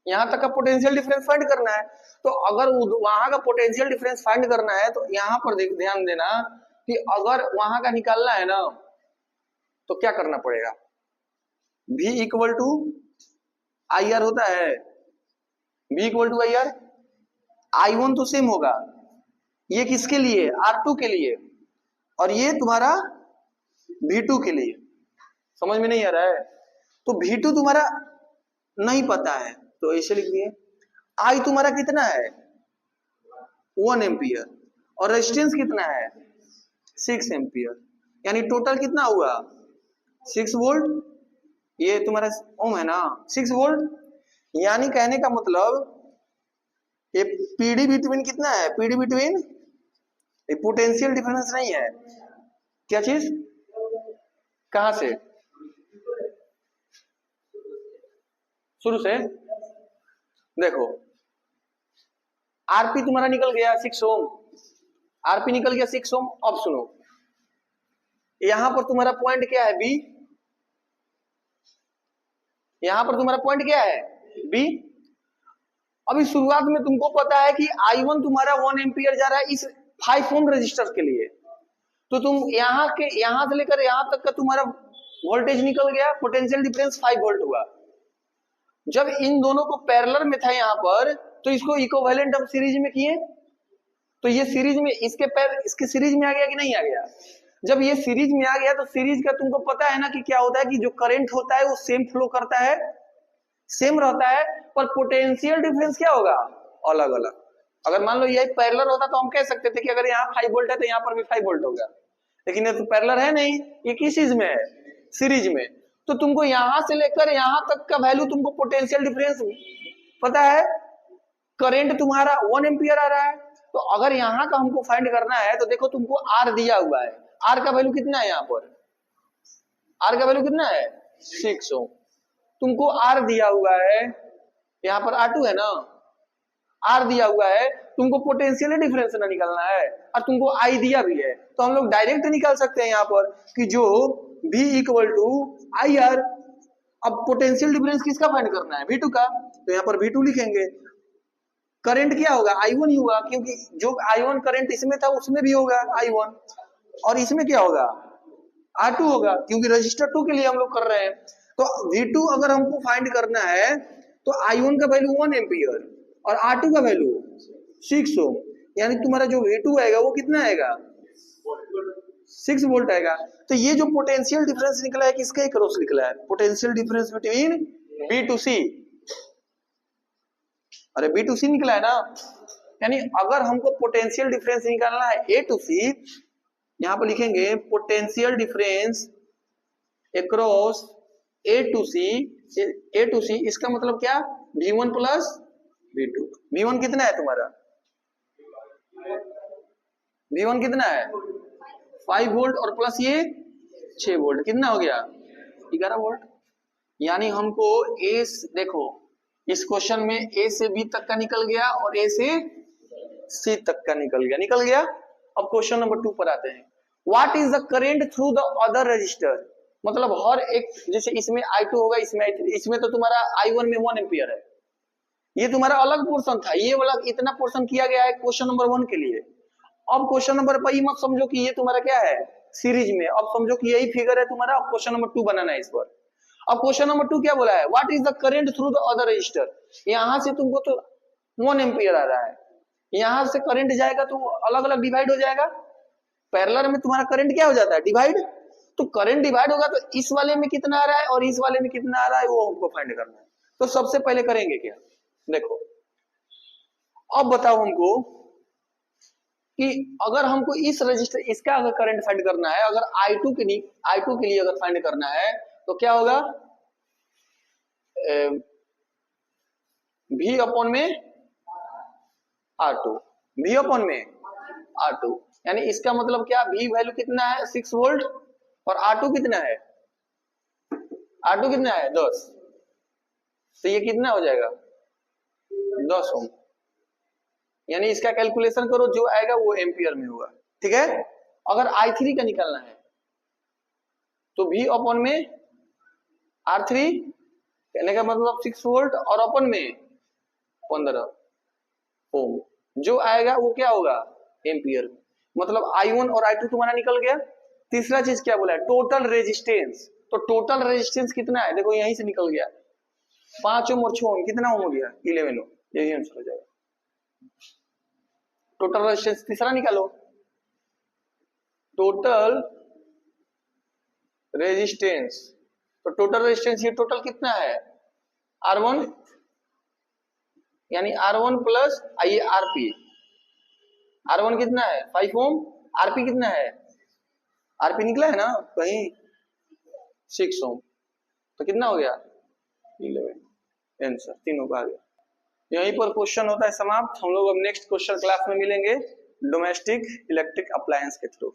यहां तक का पोटेंशियल डिफरेंस फाइंड करना है। तो अगर वहां का पोटेंशियल डिफरेंस फाइंड करना है तो यहां पर ध्यान देना कि अगर वहां का निकालना है ना तो क्या करना पड़ेगा, V equal to I R होता है, V equal to I R. I1 तो सेम होगा, ये किसके लिए R2 के लिए, और ये तुम्हारा V2 के लिए। समझ में नहीं आ रहा है? तो V2 तुम्हारा नहीं पता है तो ऐसे लिख दिए। I तुम्हारा कितना है 1 एम्पियर और रेजिस्टेंस कितना है 6 एम्पियर, यानी टोटल कितना हुआ 6 वोल्ट। ये तुम्हारा ओम है ना 6 वोल्ट, यानी कहने का मतलब ये पीडी बिटवीन कितना है, पीडी बिटवीन पोटेंशियल डिफरेंस नहीं है, क्या चीज, कहां से, शुरू से देखो। आरपी तुम्हारा निकल गया 6 ओम, आरपी निकल गया 6 ओम। अब सुनो, यहां पर तुम्हारा पॉइंट क्या है बी, यहां पर तुम्हारा पॉइंट क्या है बी। अभी शुरुआत में तुमको पता है कि I1 तुम्हारा 1 एम्पियर जा रहा है इस 5 ओम रजिस्टर के लिए, तो तुम यहां से लेकर यहां तक का तुम्हारा वोल्टेज निकल गया, पोटेंशियल डिफरेंस 5 वोल्ट हुआ। जब इन दोनों को पैरेलल में था यहां पर तो इसको इक्विवेलेंट अब सीरीज में किए, तो ये सीरीज में इसके सीरीज में आ गया कि नहीं आ गया। जब ये सीरीज में आ गया तो सीरीज का तुमको पता है ना कि क्या होता है कि जो करंट होता है वो सेम फ्लो करता है, सेम रहता है, पर पोटेंशियल डिफरेंस क्या होगा अलग अलग। अगर मान लो ये पैरेलल होता तो हम कह सकते थे कि अगर यहाँ 5 वोल्ट है तो यहाँ पर भी 5 वोल्ट होगा, लेकिन ये तो पैरेलल है नहीं, ये किस चीज में है सीरीज में। तो तुमको यहां से लेकर यहां तक का वैल्यू तुमको पोटेंशियल डिफरेंस पता है, करंट तुम्हारा 1 एम्पियर आ रहा है। तो अगर यहाँ का हमको फाइंड करना है तो देखो तुमको आर दिया हुआ है, आर का वैल्यू कितना है, यहाँ पर आर का वैल्यू कितना है 6 ओम। तुमको आर दिया हुआ है, यहाँ पर R2 है ना, आर दिया हुआ है, तुमको पोटेंशियल डिफरेंस ना निकालना है और तुमको आई दिया भी है, तो हम लोग डायरेक्ट निकाल सकते हैं यहाँ पर कि जो V equal to I R. अब पोटेंशियल डिफरेंस किसका फाइंड करना है V2 का, तो यहाँ पर V2 लिखेंगे। करंट क्या होगा I1 ही होगा, क्योंकि जो I1 करंट इसमें था उसमें भी होगा I1, और इसमें क्या होगा R2 होगा, क्योंकि रजिस्टर 2 के लिए हम लोग कर रहे हैं। तो V2 अगर हमको फाइंड करना है तो I1 का वैल्यू 1 एम्पियर और R2 का वैल्यू 6 ओम, यानी तुम्हारा जो V2 आएगा वो कितना आएगा 6 वोल्ट आएगा। तो ये जो पोटेंशियल डिफरेंस निकला है किसका क्रॉस निकला है, पोटेंशियल डिफरेंस बिटवीन B2C, अरे B2C निकला है ना। यानी अगर हमको पोटेंशियल डिफरेंस निकालना है A to C, यहां पर लिखेंगे potential difference across A to C, इसका मतलब क्या V1 प्लस V2। V1 कितना है तुम्हारा, V1 कितना है 5 वोल्ट और प्लस ये 6 वोल्ट, कितना हो गया 11 वोल्ट। यानी हमको A देखो इस क्वेश्चन में A से B तक का निकल गया और A से C तक का निकल गया। अब क्वेश्चन नंबर 2 पर आते हैं। What is the current through the other register, मतलब हर एक, जैसे इसमें I2 होगा, इसमें तो तुम्हारा I1 में 1 एम्पियर है, ये तुम्हारा अलग पोर्शन था, ये वाला इतना पोर्शन किया गया है क्वेश्चन नंबर 1 के लिए। अब क्वेश्चन नंबर पर ये मत समझो कि ये तुम्हारा क्या है सीरीज में। अब समझो कि यही फिगर है तुम्हारा, अब क्वेश्चन नंबर 2 बनाना है इस पर। अब क्वेश्चन नंबर 2 क्या बोला है, what is the current through the other register. यहां से तुमको तो 1 एम्पियर आ रहा है, यहां से करंट जाएगा तो अलग अलग डिवाइड हो जाएगा। पैरेलल में तुम्हारा करंट क्या हो जाता है, डिवाइड। तो करंट डिवाइड होगा तो इस वाले में कितना आ रहा है और इस वाले में कितना आ रहा है, वो हमको फाइंड करना है। तो सबसे पहले करेंगे क्या, देखो अब बताओ हमको कि अगर हमको इस रजिस्टर इसका अगर करंट फाइंड करना है, अगर I2 के लिए अगर फाइंड करना है तो क्या होगा, V अपॉन में R2, V अपॉन में R2, यानी इसका मतलब क्या, V वैल्यू कितना है 6 वोल्ट और R2 कितना है, R2 कितना है 10, तो ये कितना हो जाएगा 10 ओम। यानी इसका कैलकुलेशन करो, जो आएगा वो एम्पियर में होगा, ठीक है। अगर I3 का निकालना है तो V अपॉन में R3, कहने का मतलब 6 वोल्ट और अपन में 15 ओम, जो आएगा वो क्या होगा एम्पियर में। मतलब I1 और I2 तुम्हारा निकल गया। तीसरा चीज क्या बोला है, टोटल रेजिस्टेंस। तो टोटल रेजिस्टेंस कितना है, देखो यहीं से निकल गया 5 ओम और 6 ओम, कितना ओम हो गया 11 ओम, यही आंसर हो जाएगा। टोटल रेजिस्टेंस तीसरा निकालो, टोटल रेजिस्टेंस। तो टोटल रेजिस्टेंस ये टोटल कितना है R1, यानी R1 प्लस आइए RP, R1 कितना है 5 ओम, RP कितना है, RP निकला है ना कहीं 6 ओम, तो कितना हो गया 11, आंसर तीनों का आ गया। यहीं पर क्वेश्चन होता है समाप्त। हम लोग अब नेक्स्ट क्वेश्चन क्लास में मिलेंगे डोमेस्टिक इलेक्ट्रिक अप्लायंस के थ्रू।